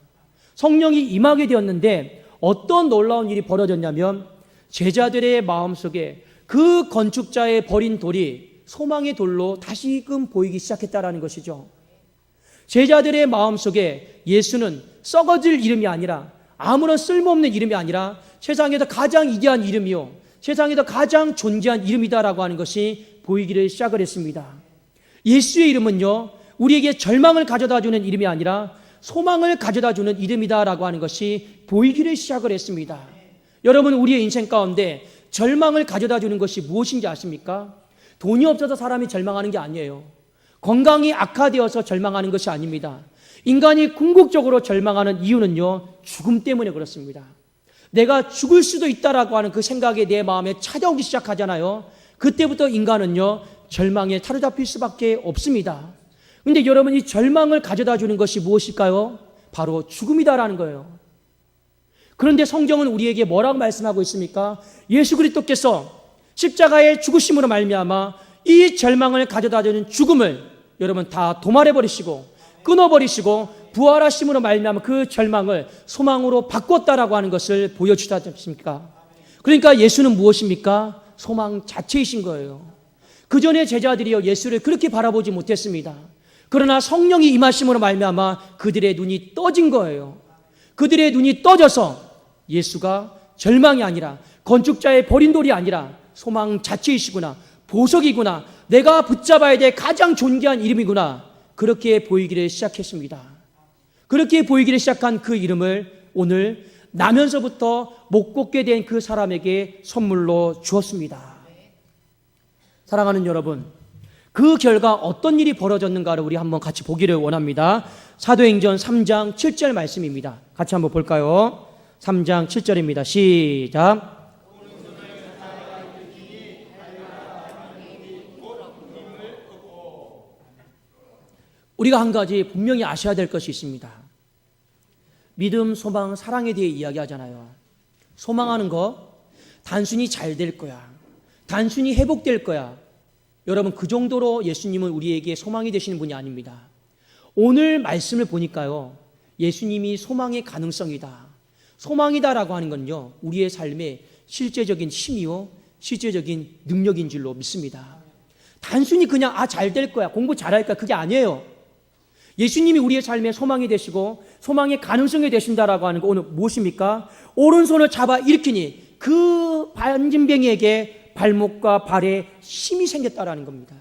[SPEAKER 2] 성령이 임하게 되었는데 어떤 놀라운 일이 벌어졌냐면 제자들의 마음속에 그 건축자의 버린 돌이 소망의 돌로 다시금 보이기 시작했다라는 것이죠. 제자들의 마음속에 예수는 썩어질 이름이 아니라 아무런 쓸모없는 이름이 아니라 세상에서 가장 위대한 이름이요, 세상에서 가장 존귀한 이름이다라고 하는 것이 보이기를 시작을 했습니다. 예수의 이름은요, 우리에게 절망을 가져다주는 이름이 아니라 소망을 가져다주는 이름이다라고 하는 것이 보이기를 시작을 했습니다. 여러분, 우리의 인생 가운데 절망을 가져다주는 것이 무엇인지 아십니까? 돈이 없어서 사람이 절망하는 게 아니에요. 건강이 악화되어서 절망하는 것이 아닙니다. 인간이 궁극적으로 절망하는 이유는요, 죽음 때문에 그렇습니다. 내가 죽을 수도 있다라고 하는 그 생각이 내 마음에 찾아오기 시작하잖아요. 그때부터 인간은요, 절망에 사로잡힐 수밖에 없습니다. 근데 여러분, 이 절망을 가져다 주는 것이 무엇일까요? 바로 죽음이다라는 거예요. 그런데 성경은 우리에게 뭐라고 말씀하고 있습니까? 예수 그리스도께서 십자가의 죽으심으로 말미암아 이 절망을 가져다 주는 죽음을 여러분 다 도말해 버리시고 끊어버리시고 부활하심으로 말미암아 그 절망을 소망으로 바꿨다라고 하는 것을 보여주지 않습니까? 그러니까 예수는 무엇입니까? 소망 자체이신 거예요. 그 전에 제자들이요, 예수를 그렇게 바라보지 못했습니다. 그러나 성령이 임하심으로 말미암아 그들의 눈이 떠진 거예요. 그들의 눈이 떠져서 예수가 절망이 아니라, 건축자의 버린 돌이 아니라 소망 자체이시구나, 보석이구나, 내가 붙잡아야 될 가장 존귀한 이름이구나, 그렇게 보이기를 시작했습니다. 그렇게 보이기를 시작한 그 이름을 오늘 나면서부터 못 걷게 된 그 사람에게 선물로 주었습니다. 사랑하는 여러분, 그 결과 어떤 일이 벌어졌는가를 우리 한번 같이 보기를 원합니다. 사도행전 3장 7절 말씀입니다. 같이 한번 볼까요? 3장 7절입니다. 시작. 우리가 한 가지 분명히 아셔야 될 것이 있습니다. 믿음, 소망, 사랑에 대해 이야기하잖아요. 소망하는 거 단순히 잘 될 거야, 단순히 회복될 거야. 여러분, 그 정도로 예수님은 우리에게 소망이 되시는 분이 아닙니다. 오늘 말씀을 보니까요, 예수님이 소망의 가능성이다, 소망이다라고 하는 건요, 우리의 삶의 실제적인 힘이요, 실제적인 능력인 줄로 믿습니다. 단순히 그냥 잘 될 거야, 공부 잘할 거야, 그게 아니에요. 예수님이 우리의 삶의 소망이 되시고 소망의 가능성이 되신다라고 하는 거 오늘 무엇입니까? 오른손을 잡아 일으키니 그 반진뱅이에게 발목과 발에 힘이 생겼다라는 겁니다.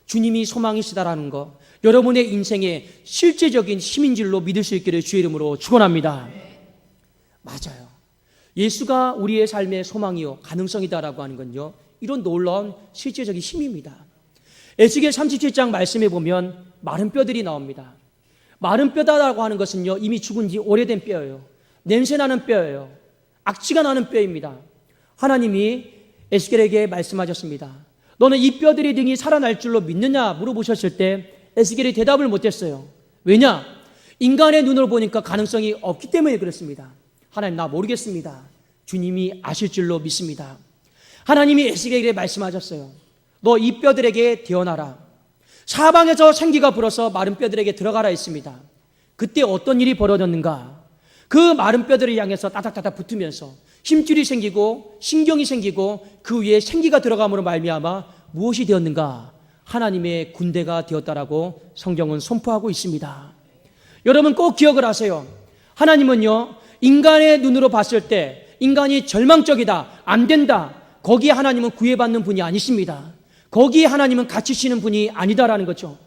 [SPEAKER 2] 주님이 소망이시다라는 거, 여러분의 인생의 실제적인 힘인 줄로 믿을 수 있기를 주의 이름으로 축원합니다. 맞아요. 예수가 우리의 삶의 소망이요, 가능성이다라고 하는 건요, 이런 놀라운 실제적인 힘입니다. 에스겔 37장 말씀에 보면 마른 뼈들이 나옵니다. 마른 뼈다라고 하는 것은요, 이미 죽은 지 오래된 뼈예요. 냄새나는 뼈예요. 악취가 나는 뼈입니다. 하나님이 에스겔에게 말씀하셨습니다. 너는 이 뼈들이 등이 살아날 줄로 믿느냐 물어보셨을 때 에스겔이 대답을 못했어요. 왜냐? 인간의 눈으로 보니까 가능성이 없기 때문에 그렇습니다. 하나님, 나 모르겠습니다. 주님이 아실 줄로 믿습니다. 하나님이 에스겔에게 말씀하셨어요. 너 이 뼈들에게 태어나라. 사방에서 생기가 불어서 마른 뼈들에게 들어가라 했습니다. 그때 어떤 일이 벌어졌는가? 그 마른 뼈들을 향해서 따닥따닥 붙으면서 힘줄이 생기고 신경이 생기고 그 위에 생기가 들어감으로 말미암아 무엇이 되었는가? 하나님의 군대가 되었다라고 성경은 선포하고 있습니다. 여러분 꼭 기억을 하세요. 하나님은요, 인간의 눈으로 봤을 때 인간이 절망적이다, 안 된다, 거기에 하나님은 구애받는 분이 아니십니다. 거기에 하나님은 갇히시는 분이 아니다라는 거죠.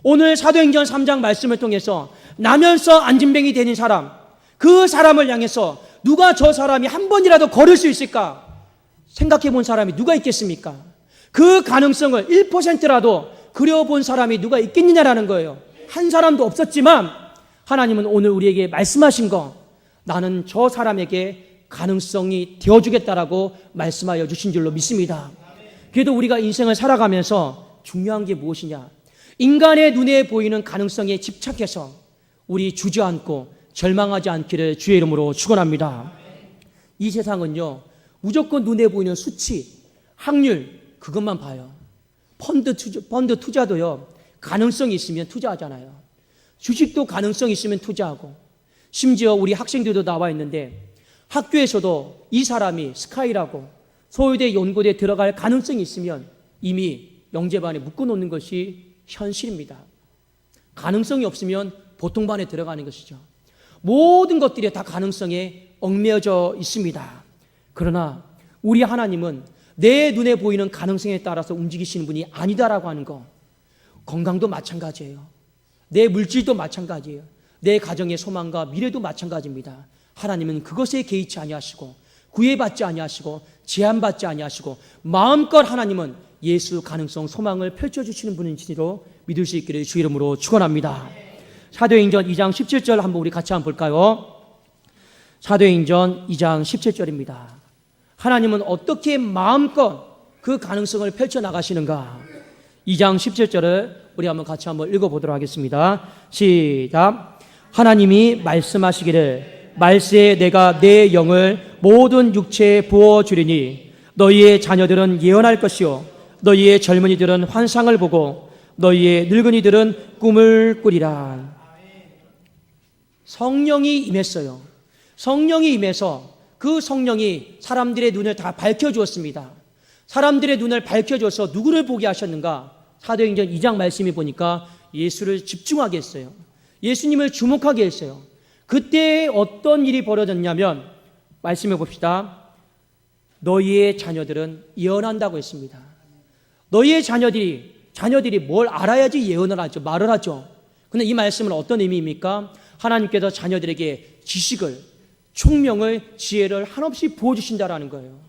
[SPEAKER 2] 오늘 사도행전 3장 말씀을 통해서 나면서 안진뱅이 되는 사람, 그 사람을 향해서 누가 저 사람이 한 번이라도 걸을 수 있을까 생각해 본 사람이 누가 있겠습니까? 그 가능성을 1%라도 그려본 사람이 누가 있겠느냐라는 거예요. 한 사람도 없었지만 하나님은 오늘 우리에게 말씀하신 거, 나는 저 사람에게 가능성이 되어주겠다라고 말씀하여 주신 줄로 믿습니다. 그래도 우리가 인생을 살아가면서 중요한 게 무엇이냐? 인간의 눈에 보이는 가능성에 집착해서 우리 주저앉고 절망하지 않기를 주의 이름으로 축원합니다. 이 세상은요, 무조건 눈에 보이는 수치, 확률, 그것만 봐요. 펀드 투자도요, 가능성이 있으면 투자하잖아요. 주식도 가능성이 있으면 투자하고, 심지어 우리 학생들도 나와 있는데 학교에서도 이 사람이 스카이라고 서울대 연구대에 들어갈 가능성이 있으면 이미 영재반에 묶어놓는 것이 현실입니다. 가능성이 없으면 보통반에 들어가는 것이죠. 모든 것들이 다 가능성에 얽매여져 있습니다. 그러나 우리 하나님은 내 눈에 보이는 가능성에 따라서 움직이시는 분이 아니다라고 하는 거. 건강도 마찬가지예요. 내 물질도 마찬가지예요. 내 가정의 소망과 미래도 마찬가지입니다. 하나님은 그것에 개의치 아니하시고 구애받지 아니하시고 제한받지 아니하시고 마음껏 하나님은 예수 가능성 소망을 펼쳐주시는 분인지로 믿을 수 있기를 주 이름으로 축원합니다. 사도행전 2장 17절 한번 우리 같이 한번 볼까요? 사도행전 2장 17절입니다. 하나님은 어떻게 마음껏 그 가능성을 펼쳐나가시는가? 2장 17절을 우리 한번 같이 한번 읽어보도록 하겠습니다. 시작. 하나님이 말씀하시기를 말세에 내가 내 영을 모든 육체에 부어주리니 너희의 자녀들은 예언할 것이요 너희의 젊은이들은 환상을 보고 너희의 늙은이들은 꿈을 꾸리라. 성령이 임했어요. 성령이 임해서 그 성령이 사람들의 눈을 다 밝혀주었습니다. 사람들의 눈을 밝혀줘서 누구를 보게 하셨는가? 사도행전 2장 말씀이 보니까 예수를 집중하게 했어요. 예수님을 주목하게 했어요. 그때 어떤 일이 벌어졌냐면 말씀해 봅시다. 너희의 자녀들은 예언한다고 했습니다. 너희의 자녀들이 뭘 알아야지 예언을 하죠. 말을 하죠. 근데 이 말씀은 어떤 의미입니까? 하나님께서 자녀들에게 지식을, 총명을, 지혜를 한없이 부어주신다라는 거예요.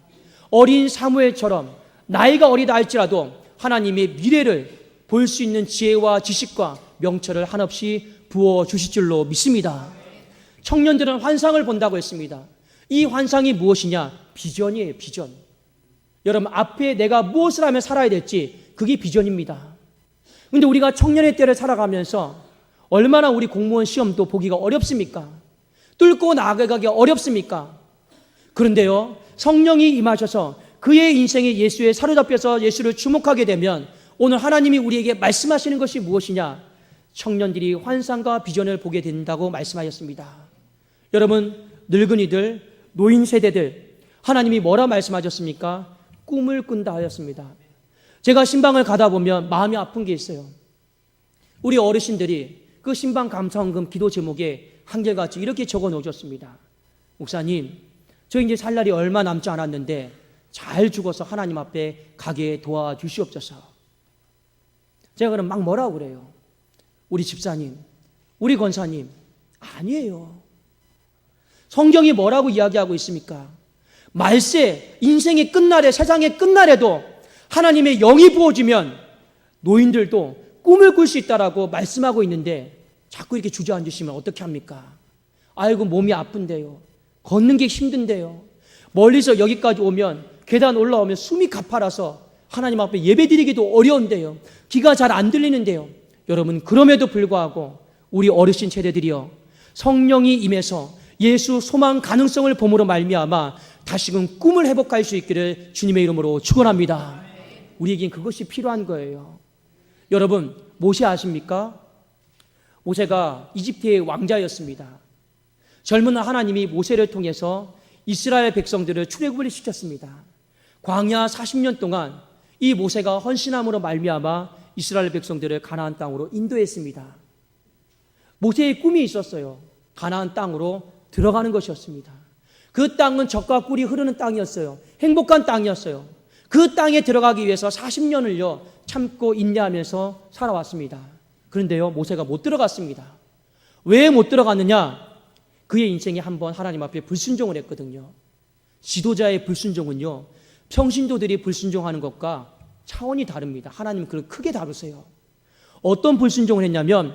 [SPEAKER 2] 어린 사무엘처럼 나이가 어리다 할지라도 하나님의 미래를 볼 수 있는 지혜와 지식과 명철을 한없이 부어주실 줄로 믿습니다. 청년들은 환상을 본다고 했습니다. 이 환상이 무엇이냐? 비전이에요. 비전. 여러분 앞에 내가 무엇을 하면 살아야 될지 그게 비전입니다. 그런데 우리가 청년의 때를 살아가면서 얼마나 우리 공무원 시험도 보기가 어렵습니까? 뚫고 나아가기 어렵습니까? 그런데요, 성령이 임하셔서 그의 인생에 예수에 사로잡혀서 예수를 주목하게 되면 오늘 하나님이 우리에게 말씀하시는 것이 무엇이냐? 청년들이 환상과 비전을 보게 된다고 말씀하셨습니다. 여러분, 늙은이들, 노인 세대들, 하나님이 뭐라 말씀하셨습니까? 꿈을 꾼다 하였습니다. 제가 신방을 가다 보면 마음이 아픈 게 있어요. 우리 어르신들이 그 신방 감사원금 기도 제목에 한결같이 이렇게 적어 놓으셨습니다. 목사님, 저 이제 살 날이 얼마 남지 않았는데 잘 죽어서 하나님 앞에 가게 도와주시옵소서. 제가 그럼 막 뭐라고 그래요? 우리 집사님, 우리 권사님, 아니에요. 성경이 뭐라고 이야기하고 있습니까? 말세, 인생의 끝날에, 세상의 끝날에도 하나님의 영이 부어지면 노인들도 꿈을 꿀 수 있다라고 말씀하고 있는데 자꾸 이렇게 주저앉으시면 어떻게 합니까? 아이고 몸이 아픈데요. 걷는 게 힘든데요. 멀리서 여기까지 오면 계단 올라오면 숨이 가파라서 하나님 앞에 예배드리기도 어려운데요. 귀가 잘 안 들리는데요. 여러분 그럼에도 불구하고 우리 어르신 세대들이요. 성령이 임해서 예수 소망 가능성을 봄으로 말미암아 다시금 꿈을 회복할 수 있기를 주님의 이름으로 축원합니다. 우리에겐 그것이 필요한 거예요. 여러분 모세 아십니까? 모세가 이집트의 왕자였습니다. 젊은 하나님이 모세를 통해서 이스라엘 백성들을 출애굽을 시켰습니다. 광야 40년 동안 이 모세가 헌신함으로 말미암아 이스라엘 백성들을 가나안 땅으로 인도했습니다. 모세의 꿈이 있었어요. 가나안 땅으로 들어가는 것이었습니다. 그 땅은 젖과 꿀이 흐르는 땅이었어요. 행복한 땅이었어요. 그 땅에 들어가기 위해서 40년을요 참고 인내하면서 살아왔습니다. 그런데요 모세가 못 들어갔습니다. 왜 못 들어갔느냐? 그의 인생에 한번 하나님 앞에 불순종을 했거든요. 지도자의 불순종은요 평신도들이 불순종하는 것과 차원이 다릅니다. 하나님은 그걸 크게 다루세요. 어떤 불순종을 했냐면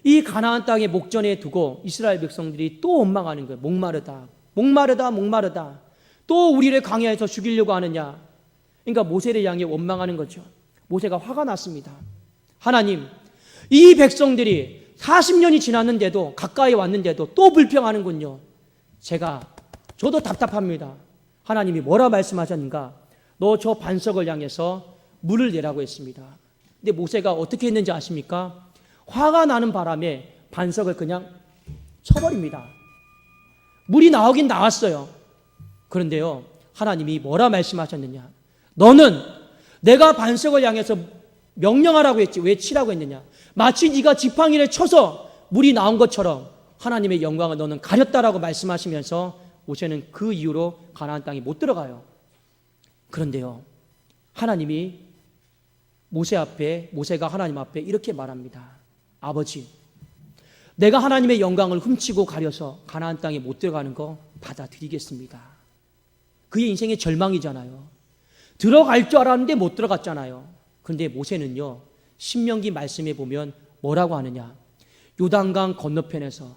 [SPEAKER 2] 이 가나안 땅에 목전에 두고 이스라엘 백성들이 또 원망하는 거예요. 목마르다, 목마르다, 목마르다. 또 우리를 광야에서 죽이려고 하느냐. 그러니까 모세를 향해 원망하는 거죠. 모세가 화가 났습니다. 하나님, 이 백성들이 40년이 지났는데도 가까이 왔는데도 또 불평하는군요. 저도 답답합니다. 하나님이 뭐라 말씀하셨는가? 너 저 반석을 향해서 물을 내라고 했습니다. 근데 모세가 어떻게 했는지 아십니까? 화가 나는 바람에 반석을 그냥 쳐버립니다. 물이 나오긴 나왔어요. 그런데요 하나님이 뭐라 말씀하셨느냐? 너는 내가 반석을 향해서 명령하라고 했지 왜 치라고 했느냐? 마치 네가 지팡이를 쳐서 물이 나온 것처럼 하나님의 영광을 너는 가렸다라고 말씀하시면서 모세는 그 이후로 가나안 땅에 못 들어가요. 그런데요, 하나님이 모세가 하나님 앞에 이렇게 말합니다. 아버지, 내가 하나님의 영광을 훔치고 가려서 가나안 땅에 못 들어가는 거 받아들이겠습니다. 그의 인생의 절망이잖아요. 들어갈 줄 알았는데 못 들어갔잖아요. 그런데 모세는요, 신명기 말씀에 보면 뭐라고 하느냐, 요단강 건너편에서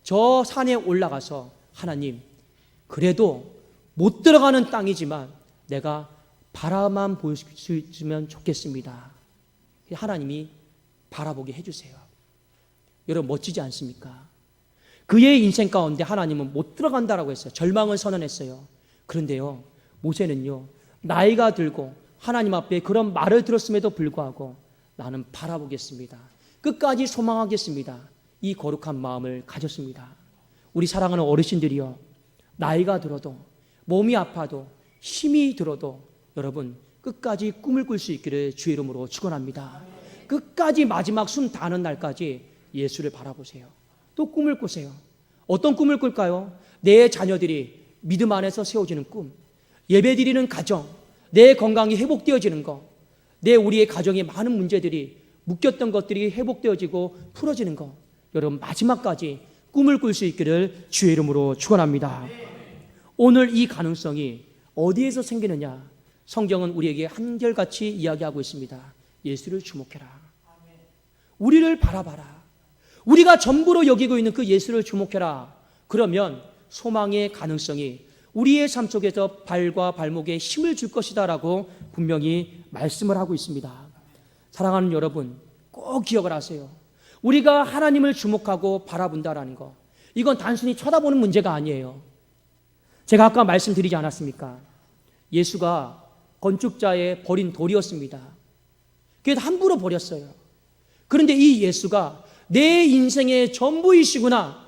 [SPEAKER 2] 저 산에 올라가서 하나님, 그래도 못 들어가는 땅이지만 내가 바라만 보여주면 좋겠습니다. 하나님이 바라보게 해주세요. 여러분, 멋지지 않습니까? 그의 인생 가운데 하나님은 못 들어간다라고 했어요. 절망을 선언했어요. 그런데요, 모세는요, 나이가 들고 하나님 앞에 그런 말을 들었음에도 불구하고 나는 바라보겠습니다. 끝까지 소망하겠습니다. 이 거룩한 마음을 가졌습니다. 우리 사랑하는 어르신들이요, 나이가 들어도, 몸이 아파도, 힘이 들어도 여러분 끝까지 꿈을 꿀 수 있기를 주의 이름으로 축원합니다. 끝까지 마지막 숨 다하는 날까지 예수를 바라보세요. 또 꿈을 꾸세요. 어떤 꿈을 꿀까요? 내 자녀들이 믿음 안에서 세워지는 꿈, 예배드리는 가정, 내 건강이 회복되어지는 것, 우리의 가정에 많은 문제들이 묶였던 것들이 회복되어지고 풀어지는 것, 여러분 마지막까지 꿈을 꿀 수 있기를 주의 이름으로 축원합니다. 오늘 이 가능성이 어디에서 생기느냐? 성경은 우리에게 한결같이 이야기하고 있습니다. 예수를 주목해라. 우리를 바라봐라. 우리가 전부로 여기고 있는 그 예수를 주목해라. 그러면 소망의 가능성이 우리의 삶 속에서 발과 발목에 힘을 줄 것이다 라고 분명히 말씀을 하고 있습니다. 사랑하는 여러분, 꼭 기억을 하세요. 우리가 하나님을 주목하고 바라본다라는 거, 이건 단순히 쳐다보는 문제가 아니에요. 제가 아까 말씀드리지 않았습니까? 예수가 건축자의 버린 돌이었습니다. 그래서 함부로 버렸어요. 그런데 이 예수가 내 인생의 전부이시구나,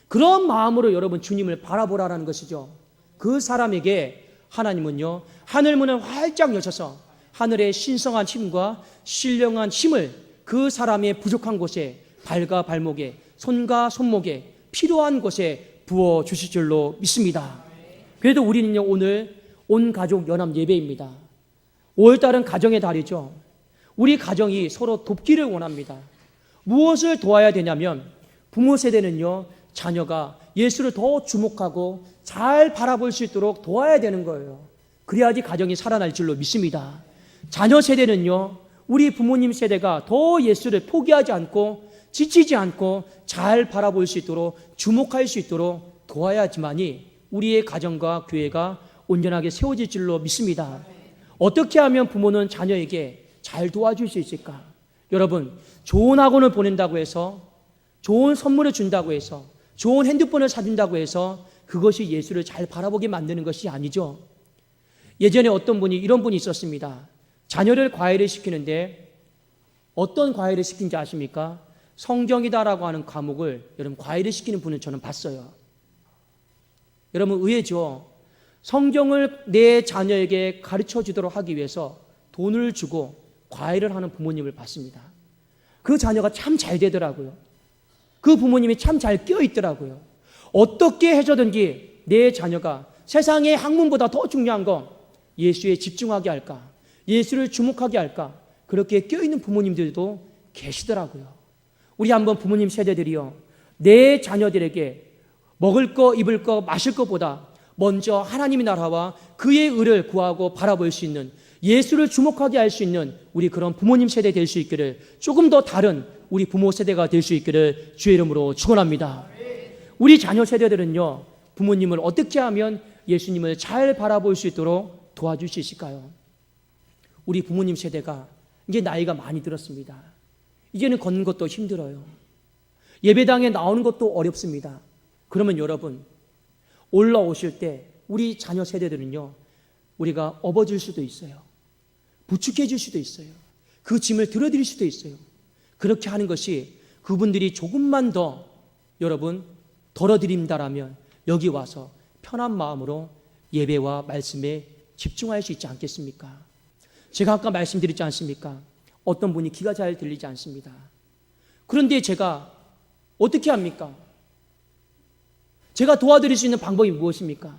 [SPEAKER 2] 그런 마음으로 여러분 주님을 바라보라라는 것이죠. 그 사람에게 하나님은요, 하늘문을 활짝 여셔서 하늘의 신성한 힘과 신령한 힘을 그 사람의 부족한 곳에, 발과 발목에, 손과 손목에 필요한 곳에 부어 주실 줄로 믿습니다. 그래도 우리는요, 오늘 온 가족 연합 예배입니다. 5월달은 가정의 달이죠. 우리 가정이 서로 돕기를 원합니다. 무엇을 도와야 되냐면, 부모 세대는요, 자녀가 예수를 더 주목하고 잘 바라볼 수 있도록 도와야 되는 거예요. 그래야지 가정이 살아날 줄로 믿습니다. 자녀 세대는요, 우리 부모님 세대가 더 예수를 포기하지 않고 지치지 않고 잘 바라볼 수 있도록, 주목할 수 있도록 도와야지만이 우리의 가정과 교회가 온전하게 세워질 줄로 믿습니다. 어떻게 하면 부모는 자녀에게 잘 도와줄 수 있을까? 여러분, 좋은 학원을 보낸다고 해서, 좋은 선물을 준다고 해서, 좋은 핸드폰을 사준다고 해서 그것이 예수를 잘 바라보게 만드는 것이 아니죠. 예전에 어떤 분이, 이런 분이 있었습니다. 자녀를 과외를 시키는데 어떤 과외를 시킨지 아십니까? 성경이다라고 하는 과목을 여러분 과외를 시키는 분을 저는 봤어요. 여러분 의외죠. 성경을 내 자녀에게 가르쳐 주도록 하기 위해서 돈을 주고 과외를 하는 부모님을 봤습니다. 그 자녀가 참 잘 되더라고요. 그 부모님이 참 잘 끼어 있더라고요. 어떻게 해서든지 내 자녀가 세상의 학문보다 더 중요한 건 예수에 집중하게 할까, 예수를 주목하게 할까, 그렇게 끼어 있는 부모님들도 계시더라고요. 우리 한번 부모님 세대들이요, 내 자녀들에게 먹을 거, 입을 거, 마실 것보다 먼저 하나님의 나라와 그의 의를 구하고 바라볼 수 있는, 예수를 주목하게 할 수 있는 우리 그런 부모님 세대 될 수 있기를, 조금 더 다른 우리 부모 세대가 될 수 있기를 주의 이름으로 축원합니다. 우리 자녀 세대들은요, 부모님을 어떻게 하면 예수님을 잘 바라볼 수 있도록 도와줄 수 있을까요? 우리 부모님 세대가 이제 나이가 많이 들었습니다. 이제는 걷는 것도 힘들어요. 예배당에 나오는 것도 어렵습니다. 그러면 여러분, 올라오실 때 우리 자녀 세대들은요, 우리가 업어줄 수도 있어요. 부축해 줄 수도 있어요. 그 짐을 들어드릴 수도 있어요. 그렇게 하는 것이 그분들이 조금만 더 여러분 덜어드립니다라면 여기 와서 편한 마음으로 예배와 말씀에 집중할 수 있지 않겠습니까? 제가 아까 말씀드렸지 않습니까? 어떤 분이 귀가 잘 들리지 않습니다. 그런데 제가 어떻게 합니까? 제가 도와드릴 수 있는 방법이 무엇입니까?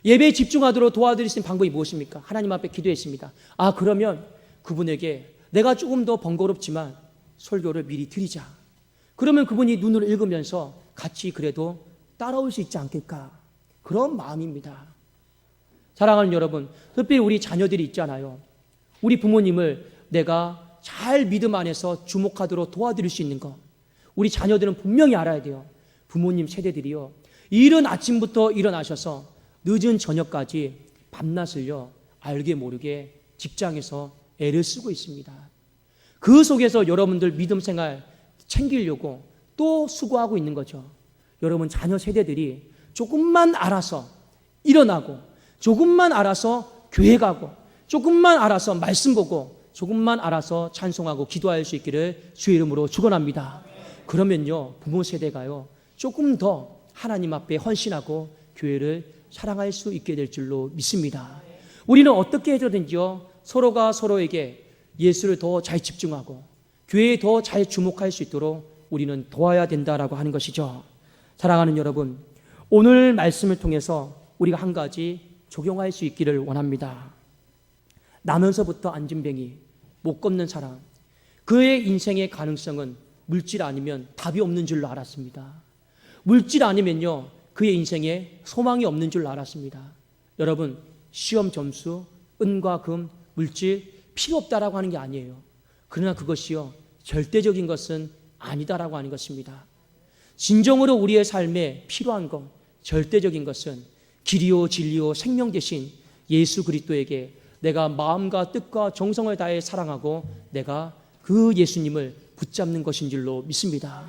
[SPEAKER 2] 예배에 집중하도록 도와드릴 수 있는 방법이 무엇입니까? 하나님 앞에 기도했습니다. 그러면 그분에게 내가 조금 더 번거롭지만 설교를 미리 드리자. 그러면 그분이 눈을 읽으면서 같이 그래도 따라올 수 있지 않겠까? 그런 마음입니다. 사랑하는 여러분, 특별히 우리 자녀들이 있잖아요. 우리 부모님을 내가 잘 믿음 안에서 주목하도록 도와드릴 수 있는 것. 우리 자녀들은 분명히 알아야 돼요. 부모님 세대들이요. 이른 아침부터 일어나셔서 늦은 저녁까지 밤낮을요. 알게 모르게 직장에서 애를 쓰고 있습니다. 그 속에서 여러분들 믿음 생활 챙기려고 또 수고하고 있는 거죠. 여러분 자녀 세대들이 조금만 알아서 일어나고 조금만 알아서 교회 가고 조금만 알아서 말씀 보고 조금만 알아서 찬송하고 기도할 수 있기를 주의 이름으로 축원합니다. 그러면요 부모 세대가요 조금 더 하나님 앞에 헌신하고 교회를 사랑할 수 있게 될 줄로 믿습니다. 우리는 어떻게 해서든지요 서로가 서로에게 예수를 더 잘 집중하고 교회에 더 잘 주목할 수 있도록 우리는 도와야 된다라고 하는 것이죠. 사랑하는 여러분, 오늘 말씀을 통해서 우리가 한 가지 적용할 수 있기를 원합니다. 나면서부터 안진뱅이, 못 걷는 사람, 그의 인생의 가능성은 물질 아니면 답이 없는 줄로 알았습니다. 물질 아니면요 그의 인생에 소망이 없는 줄로 알았습니다. 여러분 시험 점수, 은과 금, 물질 필요 없다라고 하는 게 아니에요. 그러나 그것이요 절대적인 것은 아니다라고 하는 것입니다. 진정으로 우리의 삶에 필요한 것, 절대적인 것은 길이요 진리요 생명 되신 예수 그리스도에게 내가 마음과 뜻과 정성을 다해 사랑하고 내가 그 예수님을 붙잡는 것인 줄로 믿습니다.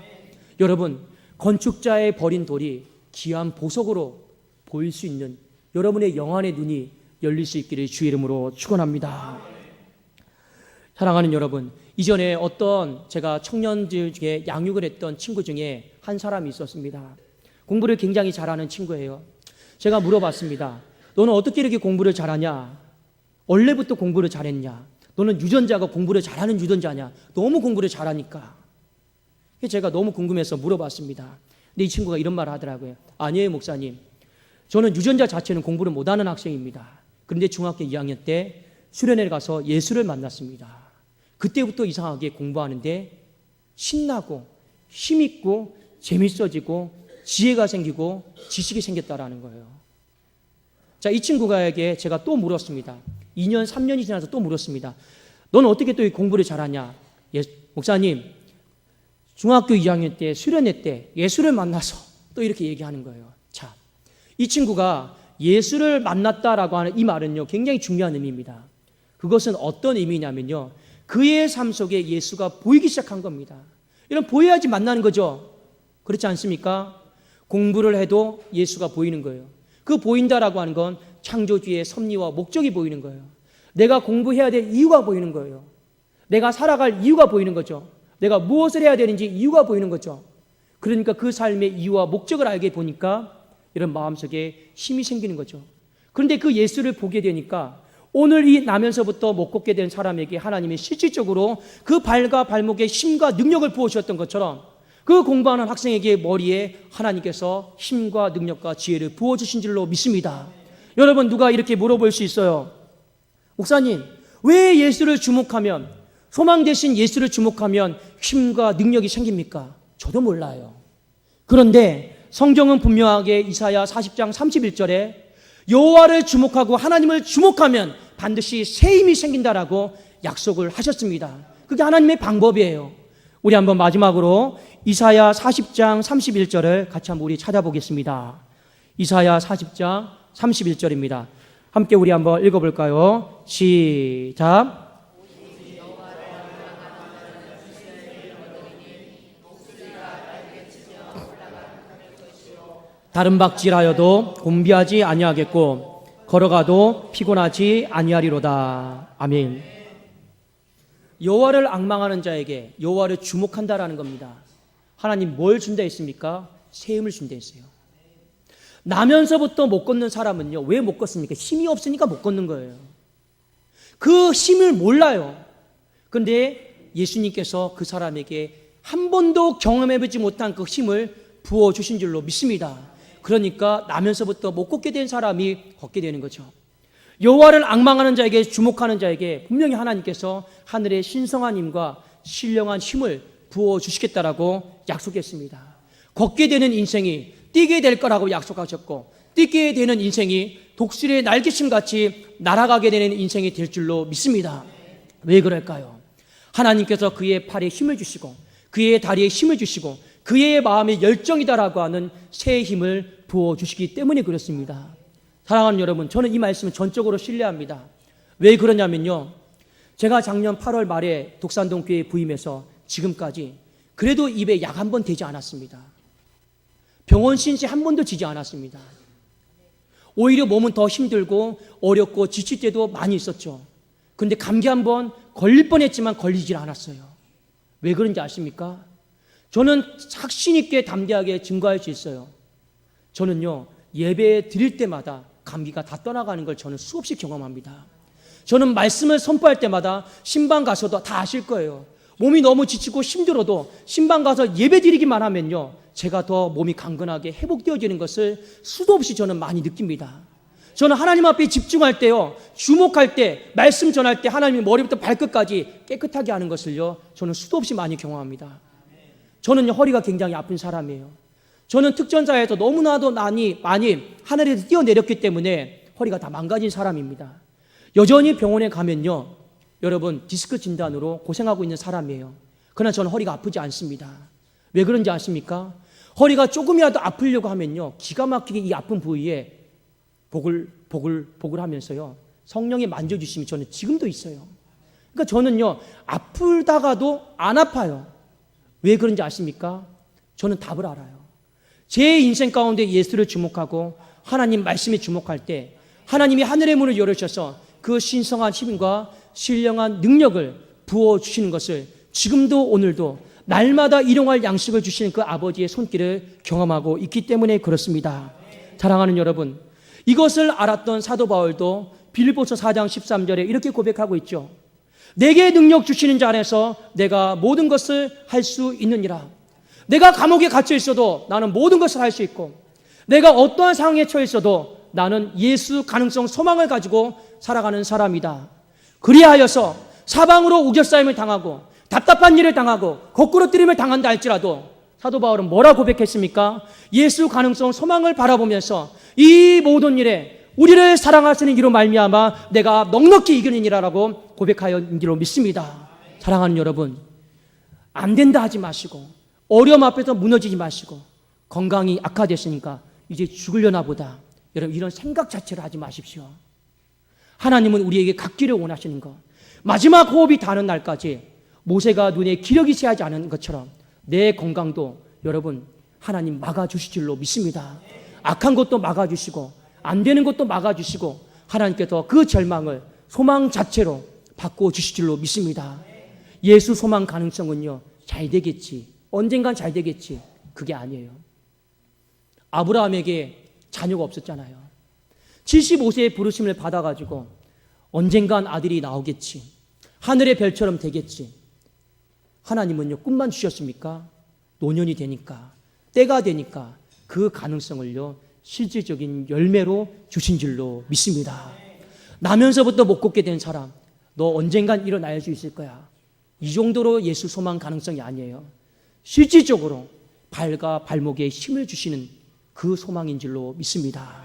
[SPEAKER 2] 여러분 건축자의 버린 돌이 귀한 보석으로 보일 수 있는 여러분의 영안의 눈이 열릴 수 있기를 주의 이름으로 축원합니다. 사랑하는 여러분, 이전에 어떤 제가 청년들 중에 양육을 했던 친구 중에 한 사람이 있었습니다. 공부를 굉장히 잘하는 친구예요. 제가 물어봤습니다. 너는 어떻게 이렇게 공부를 잘하냐? 원래부터 공부를 잘했냐? 너는 유전자가 공부를 잘하는 유전자냐? 너무 공부를 잘하니까. 제가 너무 궁금해서 물어봤습니다. 근데 이 친구가 이런 말을 하더라고요. 아니에요 목사님, 저는 유전자 자체는 공부를 못하는 학생입니다. 그런데 중학교 2학년 때 수련회를 가서 예수를 만났습니다. 그때부터 이상하게 공부하는데 신나고 힘있고 재밌어지고 지혜가 생기고 지식이 생겼다라는 거예요. 자, 이 친구가에게 제가 또 물었습니다. 2년 3년이 지나서 또 물었습니다. 너는 어떻게 또 공부를 잘하냐? 목사님, 중학교 2학년 때 수련회 때 예수를 만나서 또 이렇게 얘기하는 거예요. 자, 이 친구가 예수를 만났다라고 하는 이 말은요 굉장히 중요한 의미입니다. 그것은 어떤 의미냐면요 그의 삶 속에 예수가 보이기 시작한 겁니다. 이런 보여야지 만나는 거죠. 그렇지 않습니까? 공부를 해도 예수가 보이는 거예요. 그 보인다라고 하는 건 창조주의 섭리와 목적이 보이는 거예요. 내가 공부해야 될 이유가 보이는 거예요. 내가 살아갈 이유가 보이는 거죠. 내가 무엇을 해야 되는지 이유가 보이는 거죠. 그러니까 그 삶의 이유와 목적을 알게 보니까 이런 마음속에 힘이 생기는 거죠. 그런데 그 예수를 보게 되니까 오늘 이 나면서부터 못 걷게 된 사람에게 하나님이 실질적으로 그 발과 발목에 힘과 능력을 부어주셨던 것처럼 그 공부하는 학생에게 머리에 하나님께서 힘과 능력과 지혜를 부어주신 줄로 믿습니다. 여러분 누가 이렇게 물어볼 수 있어요. 목사님, 왜 예수를 주목하면, 소망 되신 예수를 주목하면 힘과 능력이 생깁니까? 저도 몰라요. 그런데 성경은 분명하게 이사야 40장 31절에 여호와를 주목하고 하나님을 주목하면 반드시 새 힘이 생긴다라고 약속을 하셨습니다. 그게 하나님의 방법이에요. 우리 한번 마지막으로 이사야 40장 31절을 같이 한번 우리 찾아보겠습니다. 이사야 40장 31절입니다. 함께 우리 한번 읽어볼까요? 시작. 다른 박질하여도 곤비하지 아니하겠고 걸어가도 피곤하지 아니하리로다. 아멘. 여호와를 앙망하는 자에게 여호와를 주목한다라는 겁니다. 하나님 뭘 준다 했습니까? 새 힘을 준다 했어요. 나면서부터 못 걷는 사람은요 왜 못 걷습니까? 힘이 없으니까 못 걷는 거예요. 그 힘을 몰라요. 그런데 예수님께서 그 사람에게 한 번도 경험해보지 못한 그 힘을 부어주신 줄로 믿습니다. 그러니까 나면서부터 못 걷게 된 사람이 걷게 되는 거죠. 여호와를 앙망하는 자에게, 주목하는 자에게 분명히 하나님께서 하늘의 신성한 힘과 신령한 힘을 부어주시겠다라고 약속했습니다. 걷게 되는 인생이 뛰게 될 거라고 약속하셨고, 뛰게 되는 인생이 독수리의 날개심같이 날아가게 되는 인생이 될 줄로 믿습니다. 왜 그럴까요? 하나님께서 그의 팔에 힘을 주시고, 그의 다리에 힘을 주시고, 그의 마음에 열정이다라고 하는 새 힘을 부어주시기 때문에 그렇습니다. 사랑하는 여러분, 저는 이 말씀을 전적으로 신뢰합니다. 왜 그러냐면요, 제가 작년 8월 말에 독산동 교회에 부임해서 지금까지 그래도 입에 약 한 번 대지 않았습니다. 병원 신세 한 번도 지지 않았습니다. 오히려 몸은 더 힘들고 어렵고 지칠 때도 많이 있었죠. 근데 감기 한 번 걸릴 뻔했지만 걸리질 않았어요. 왜 그런지 아십니까? 저는 확신 있게 담대하게 증거할 수 있어요. 저는요, 예배 드릴 때마다 감기가 다 떠나가는 걸 저는 수없이 경험합니다. 저는 말씀을 선포할 때마다 신방 가서도 다 아실 거예요. 몸이 너무 지치고 힘들어도 신방 가서 예배 드리기만 하면요, 제가 더 몸이 강건하게 회복되어지는 것을 수도 없이 저는 많이 느낍니다. 저는 하나님 앞에 집중할 때요, 주목할 때, 말씀 전할 때 하나님이 머리부터 발끝까지 깨끗하게 하는 것을요, 저는 수도 없이 많이 경험합니다. 저는 허리가 굉장히 아픈 사람이에요. 저는 특전사에서 너무나도 많이 하늘에서 뛰어내렸기 때문에 허리가 다 망가진 사람입니다. 여전히 병원에 가면요, 여러분 디스크 진단으로 고생하고 있는 사람이에요. 그러나 저는 허리가 아프지 않습니다. 왜 그런지 아십니까? 허리가 조금이라도 아프려고 하면요, 기가 막히게 이 아픈 부위에 복을 하면서요, 성령이 만져주심이 저는 지금도 있어요. 그러니까 저는요, 아프다가도 안 아파요. 왜 그런지 아십니까? 저는 답을 알아요. 제 인생 가운데 예수를 주목하고 하나님 말씀에 주목할 때 하나님이 하늘의 문을 열으셔서 그 신성한 힘과 신령한 능력을 부어주시는 것을 지금도 오늘도 날마다 일용할 양식을 주시는 그 아버지의 손길을 경험하고 있기 때문에 그렇습니다. 사랑하는 여러분, 이것을 알았던 사도 바울도 빌립보서 4장 13절에 이렇게 고백하고 있죠. 내게 능력 주시는 자 안에서 내가 모든 것을 할 수 있느니라. 내가 감옥에 갇혀 있어도 나는 모든 것을 할 수 있고, 내가 어떠한 상황에 처해 있어도 나는 예수 가능성 소망을 가지고 살아가는 사람이다. 그리하여서 사방으로 우겨싸임을 당하고 답답한 일을 당하고 거꾸로 뜨림을 당한다 할지라도 사도 바울은 뭐라 고백했습니까? 예수 가능성 소망을 바라보면서 이 모든 일에 우리를 사랑하시는 이로 말미암아 내가 넉넉히 이기느니라라고 고백하였기로 믿습니다. 사랑하는 여러분, 안 된다 하지 마시고, 어려움 앞에서 무너지지 마시고, 건강이 악화됐으니까 이제 죽으려나 보다, 여러분 이런 생각 자체를 하지 마십시오. 하나님은 우리에게 갖기를 원하시는 것, 마지막 호흡이 닿는 날까지 모세가 눈에 기력이 새하지 않은 것처럼 내 건강도 여러분 하나님 막아주실 줄로 믿습니다. 악한 것도 막아주시고 안 되는 것도 막아주시고 하나님께서 그 절망을 소망 자체로 바꿔주실 줄로 믿습니다. 예수 소망 가능성은요, 잘 되겠지, 언젠간 잘 되겠지, 그게 아니에요. 아브라함에게 자녀가 없었잖아요. 75세의 부르심을 받아가지고 언젠간 아들이 나오겠지, 하늘의 별처럼 되겠지. 하나님은요, 꿈만 주셨습니까? 노년이 되니까, 때가 되니까 그 가능성을요, 실질적인 열매로 주신 줄로 믿습니다. 나면서부터 못 걷게 된 사람, 너 언젠간 일어날 수 있을 거야. 이 정도로 예수 소망 가능성이 아니에요. 실질적으로 발과 발목에 힘을 주시는 그 소망인 줄로 믿습니다.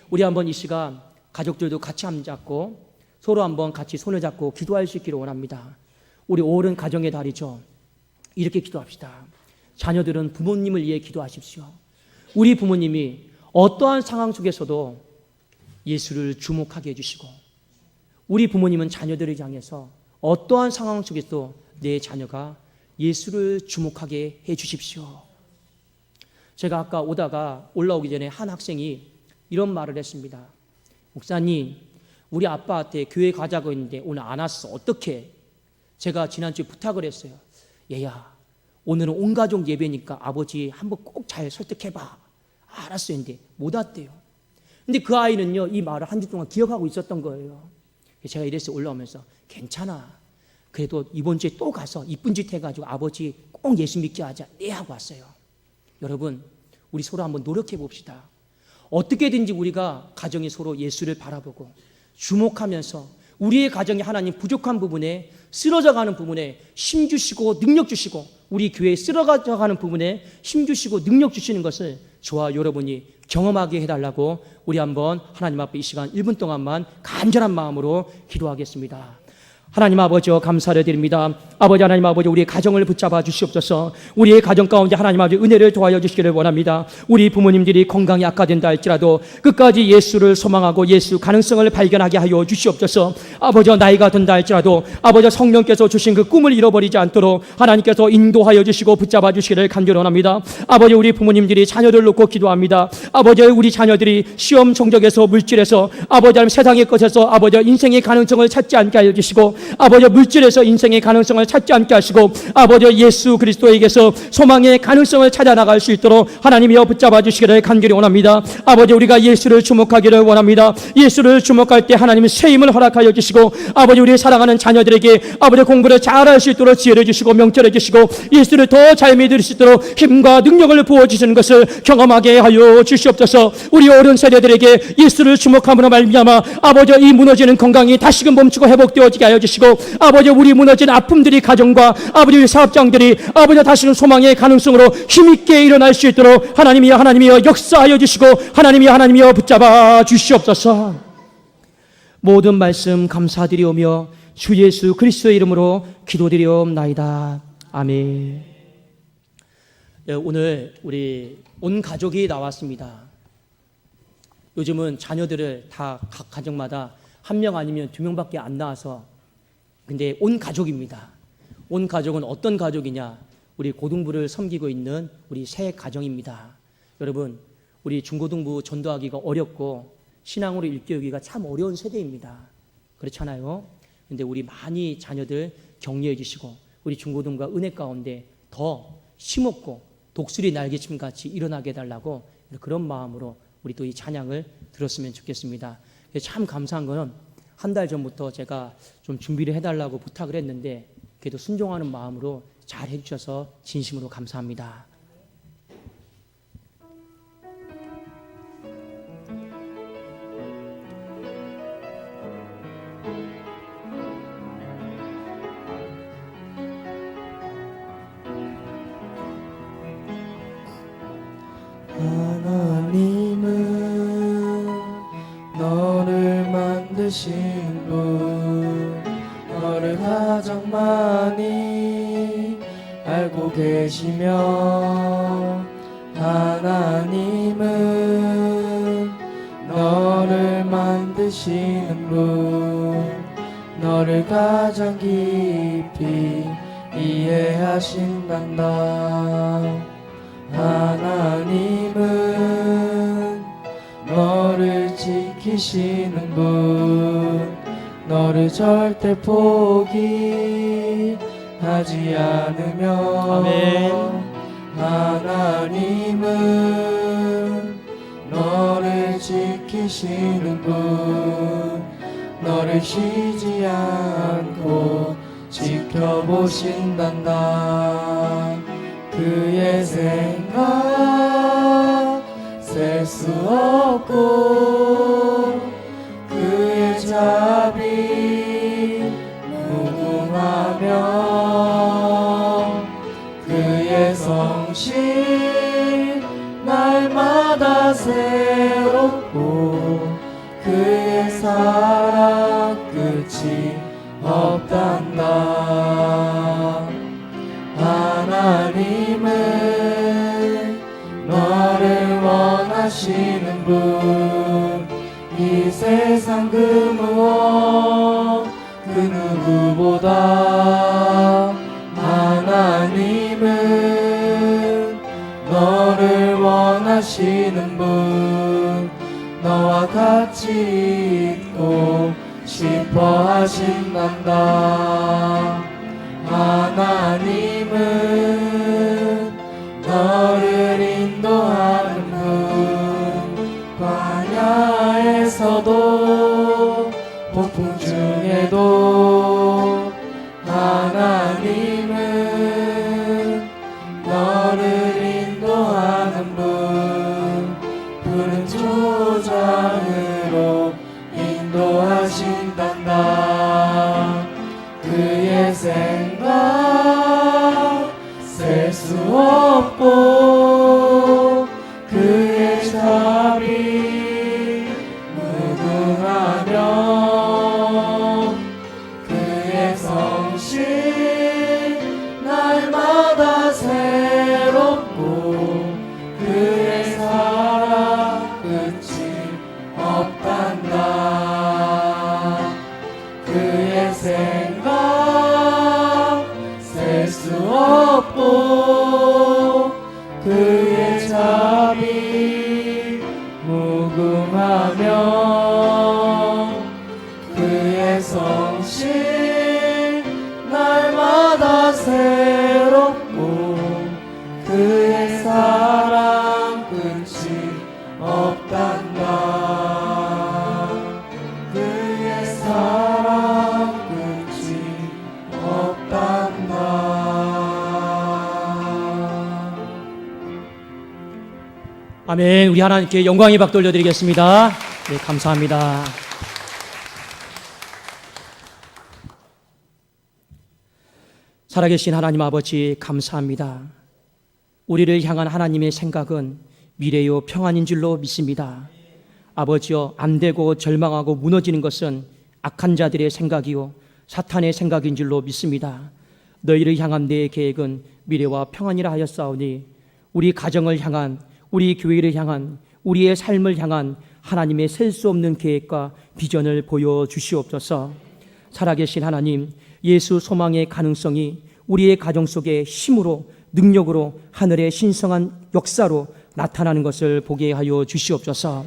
[SPEAKER 2] 우리 한번 이 시간 가족들도 같이 앉았고 서로 한번 같이 손을 잡고 기도할 수 있기를 원합니다. 우리 5월은 가정의 달이죠. 이렇게 기도합시다. 자녀들은 부모님을 위해 기도하십시오. 우리 부모님이 어떠한 상황 속에서도 예수를 주목하게 해주시고, 우리 부모님은 자녀들을 향해서 어떠한 상황 속에서도 내 자녀가 예수를 주목하게 해주십시오. 제가 아까 올라오기 전에 한 학생이 이런 말을 했습니다. 목사님, 우리 아빠한테 교회 가자고 했는데 오늘 안 왔어. 어떡해? 제가 지난주에 부탁을 했어요. 얘야, 오늘은 온 가족 예배니까 아버지 한번 꼭 잘 설득해봐. 알았어요. 했는데 못 왔대요. 근데 그 아이는요, 이 말을 한 주 동안 기억하고 있었던 거예요. 제가 이랬어요. 올라오면서 괜찮아. 그래도 이번 주에 또 가서 이쁜 짓 해가지고 아버지 꼭 예수 믿게 하자. 네 하고 왔어요. 여러분, 우리 서로 한번 노력해 봅시다. 어떻게든지 우리가 가정이 서로 예수를 바라보고 주목하면서 우리의 가정이 하나님 부족한 부분에, 쓰러져가는 부분에 힘 주시고 능력 주시고, 우리 교회에 쓰러져가는 부분에 힘 주시고 능력 주시는 것을 저와 여러분이 경험하게 해달라고 우리 한번 하나님 앞에 이 시간 1분 동안만 간절한 마음으로 기도하겠습니다. 하나님 아버지여, 감사를 드립니다. 아버지 하나님 아버지, 우리의 가정을 붙잡아 주시옵소서. 우리의 가정 가운데 하나님 아버지 은혜를 도와여 주시기를 원합니다. 우리 부모님들이 건강이 악화된다 할지라도 끝까지 예수를 소망하고 예수 가능성을 발견하게 하여 주시옵소서. 아버지 나이가 든다 할지라도 아버지 성령께서 주신 그 꿈을 잃어버리지 않도록 하나님께서 인도하여 주시고 붙잡아 주시기를 간절히 원합니다. 아버지, 우리 부모님들이 자녀들 놓고 기도합니다. 아버지, 우리 자녀들이 시험 성적에서, 물질에서, 아버지 하나님 세상의 것에서 아버지 인생의 가능성을 찾지 않게 하여 주시고, 아버지 물질에서 인생의 가능성을 찾지 않게 하시고, 아버지 예수 그리스도에게서 소망의 가능성을 찾아 나갈 수 있도록 하나님이여 붙잡아 주시기를 간절히 원합니다. 아버지, 우리가 예수를 주목하기를 원합니다. 예수를 주목할 때 하나님은 새 힘을 허락하여 주시고, 아버지 우리 사랑하는 자녀들에게 아버지 공부를 잘할 수 있도록 지혜를 주시고 명철을 주시고, 예수를 더 잘 믿을 수 있도록 힘과 능력을 부어주시는 것을 경험하게 하여 주시옵소서. 우리 어른 세대들에게 예수를 주목함으로 말미암아 아버지 이 무너지는 건강이 다시금 멈추고 회복되어지게 하여 주시고, 아버지 우리 무너진 아픔들이 가정과 아버지 우리 사업장들이 아버지 다시는 소망의 가능성으로 힘있게 일어날 수 있도록 하나님이여 역사하여 주시고, 하나님이여 붙잡아 주시옵소서. 모든 말씀 감사드리오며 주 예수 그리스도의 이름으로 기도드리옵나이다. 아멘. 오늘 우리 온 가족이 나왔습니다. 요즘은 자녀들을 다 각 가정마다 한 명 아니면 두 명밖에 안 나와서, 근데 온 가족입니다. 온 가족은 어떤 가족이냐? 우리 고등부를 섬기고 있는 우리 새 가정입니다. 여러분, 우리 중고등부 전도하기가 어렵고 신앙으로 일깨우기가 참 어려운 세대입니다. 그렇잖아요? 근데 우리 많이 자녀들 격려해 주시고, 우리 중고등부가 은혜 가운데 더 힘없고 독수리 날개침 같이 일어나게 해달라고 그런 마음으로 우리 또 이 찬양을 들었으면 좋겠습니다. 참 감사한 거는 한 달 전부터 제가 좀 준비를 해달라고 부탁을 했는데 그래도 순종하는 마음으로 잘 해주셔서 진심으로 감사합니다.
[SPEAKER 1] 하나님은 너를 만드신 분, 너를 가장 많이 알고 계시며, 하나님은 너를 만드시는 분, 너를 가장 깊이 이해하신단다. 하나님은 너를 지키시는 분, 너를 절대 포기하지 않으며,
[SPEAKER 2] 아멘.
[SPEAKER 1] 하나님은 너를 지키시는 분, 너를 쉬지 않고 지켜보신단다. 그의 생각 셀 수 없고, 그의 자비 무궁하며, 그의 성실 날마다 새롭고, 그의 사랑 끝이 없단다. 하나님은 너를 원하시는 분, 이 세상 그 무엇 그 누구보다. 하나님은 너를 원하시는 분, 너와 같이 있고 싶어 하신단다. 하나님은 너를 인도하는 분, 광야에서도 폭풍 중에도. 하나님은 너를 인도하는 분, 푸른 초 생각 셀 수 없고 그의 자비 무궁하며 그의 성실 날마다 새롭고 그의 사랑 끝이 없단다. 그의 생각 셀 수 없고 그의 자비 무궁하며 그의 성실 날마다 새롭고 그의 사랑 끝이 없단다. 그의 사랑 끝이 없단다.
[SPEAKER 2] 아멘. 우리 하나님께 영광의 박 돌려드리겠습니다. 네, 감사합니다. 살아계신 하나님 아버지 감사합니다. 우리를 향한 하나님의 생각은 미래요 평안인 줄로 믿습니다. 아버지여, 안되고 절망하고 무너지는 것은 악한 자들의 생각이요 사탄의 생각인 줄로 믿습니다. 너희를 향한 내 계획은 미래와 평안이라 하였사오니 우리 가정을 향한, 우리 교회를 향한, 우리의 삶을 향한 하나님의 셀 수 없는 계획과 비전을 보여주시옵소서. 살아계신 하나님, 예수 소망의 가능성이 우리의 가정 속에 힘으로, 능력으로, 하늘의 신성한 역사로 나타나는 것을 보게 하여 주시옵소서.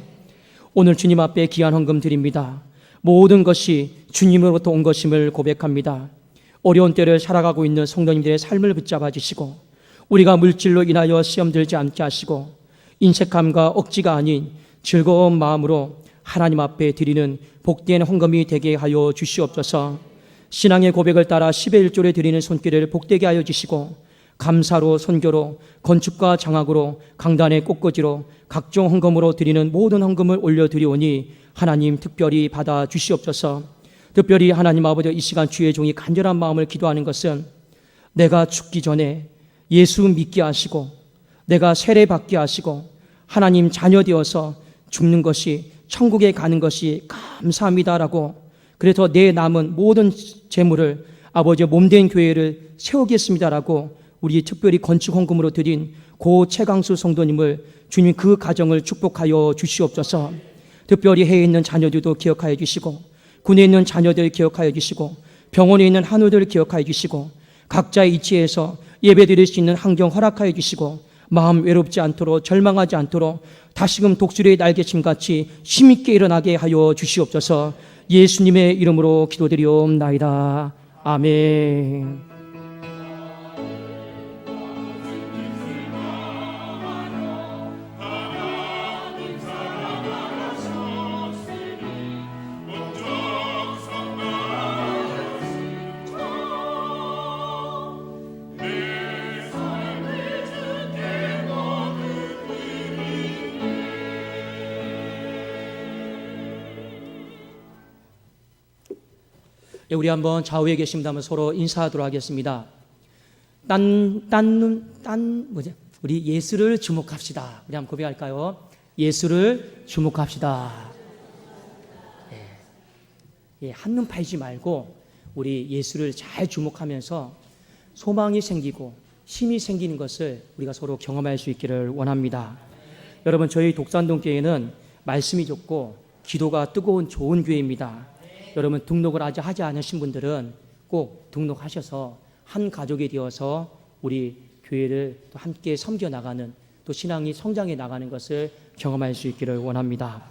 [SPEAKER 2] 오늘 주님 앞에 귀한 헌금 드립니다. 모든 것이 주님으로부터 온 것임을 고백합니다. 어려운 때를 살아가고 있는 성도님들의 삶을 붙잡아 주시고, 우리가 물질로 인하여 시험 들지 않게 하시고, 인색함과 억지가 아닌 즐거운 마음으로 하나님 앞에 드리는 복된 헌금이 되게 하여 주시옵소서. 신앙의 고백을 따라 10의 1조를 드리는 손길을 복되게 하여 주시고, 감사로, 선교로, 건축과 장학으로, 강단의 꽃꽂이로, 각종 헌금으로 드리는 모든 헌금을 올려드리오니 하나님 특별히 받아 주시옵소서. 특별히 하나님 아버지, 이 시간 주의 종이 간절한 마음을 기도하는 것은 내가 죽기 전에 예수 믿게 하시고, 내가 세례받게 하시고, 하나님 자녀 되어서 죽는 것이, 천국에 가는 것이 감사합니다라고, 그래서 내 남은 모든 재물을 아버지의 몸된 교회를 세우겠습니다라고 우리 특별히 건축 헌금으로 드린 고 최강수 성도님을 주님 그 가정을 축복하여 주시옵소서. 특별히 해외에 있는 자녀들도 기억하여 주시고, 군에 있는 자녀들 기억하여 주시고, 병원에 있는 한우들 기억하여 주시고, 각자의 위치에서 예배드릴 수 있는 환경 허락하여 주시고, 마음 외롭지 않도록, 절망하지 않도록 다시금 독수리의 날개심같이 힘있게 일어나게 하여 주시옵소서. 예수님의 이름으로 기도드리옵나이다. 아멘. 우리 한번 좌우에 계십니다면 서로 인사하도록 하겠습니다. 우리 예수를 주목합시다. 우리 한번 고백할까요? 예수를 주목합시다. 예, 한눈 팔지 말고 우리 예수를 잘 주목하면서 소망이 생기고 힘이 생기는 것을 우리가 서로 경험할 수 있기를 원합니다. 여러분, 저희 독산동교회는 말씀이 좋고 기도가 뜨거운 좋은 교회입니다. 여러분, 등록을 아직 하지 않으신 분들은 꼭 등록하셔서 한 가족이 되어서 우리 교회를 또 함께 섬겨나가는, 또 신앙이 성장해 나가는 것을 경험할 수 있기를 원합니다.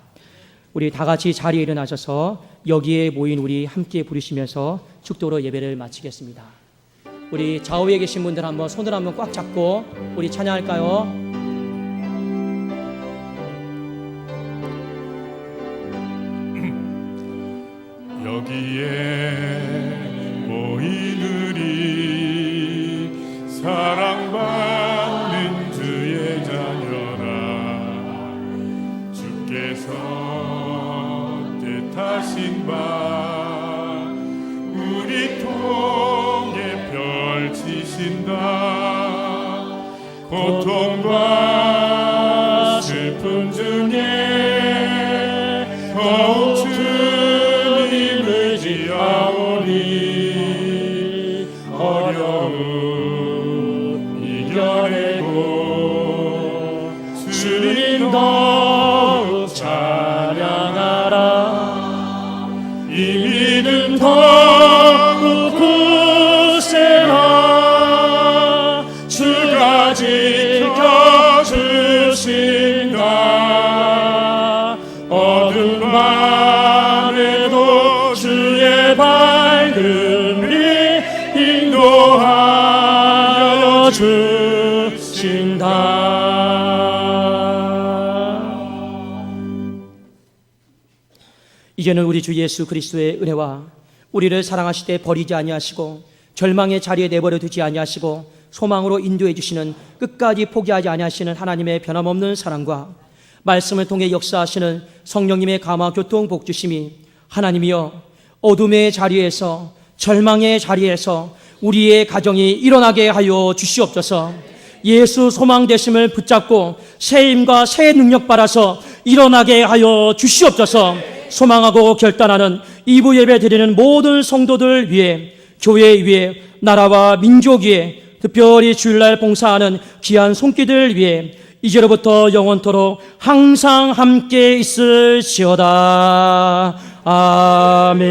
[SPEAKER 2] 우리 다 같이 자리에 일어나셔서 여기에 모인 우리 함께 부르시면서 축도로 예배를 마치겠습니다. 우리 좌우에 계신 분들 한번 손을 한번 꽉 잡고 우리 찬양할까요?
[SPEAKER 3] 여기에 모이들이 사랑받는 주의 자녀라. 주께서 뜻하신 바 우리 통해 고통과 슬픔 중에 더욱 주님 의지하오니 어려움 이겨내고 주님 더욱 찬양하라. 이 믿음 더욱 굳세라. 주가 지켜주신다. 어두운 밤에도 주의 밝음이 인도하여 주신다.
[SPEAKER 2] 이제는 우리 주 예수 그리스도의 은혜와 우리를 사랑하시되 버리지 아니하시고 절망의 자리에 내버려 두지 아니하시고 소망으로 인도해 주시는, 끝까지 포기하지 아니하시는 하나님의 변함없는 사랑과 말씀을 통해 역사하시는 성령님의 감화 교통 복주심이 하나님이여 어둠의 자리에서, 절망의 자리에서 우리의 가정이 일어나게 하여 주시옵소서. 예수 소망 되심을 붙잡고 새 힘과 새 능력 받아서 일어나게 하여 주시옵소서. 소망하고 결단하는 2부 예배 드리는 모든 성도들 위해, 교회 위에, 나라와 민족 위에, 특별히 주일날 봉사하는 귀한 손길들 위해 이제로부터 영원토록 항상 함께 있을지어다. 아멘.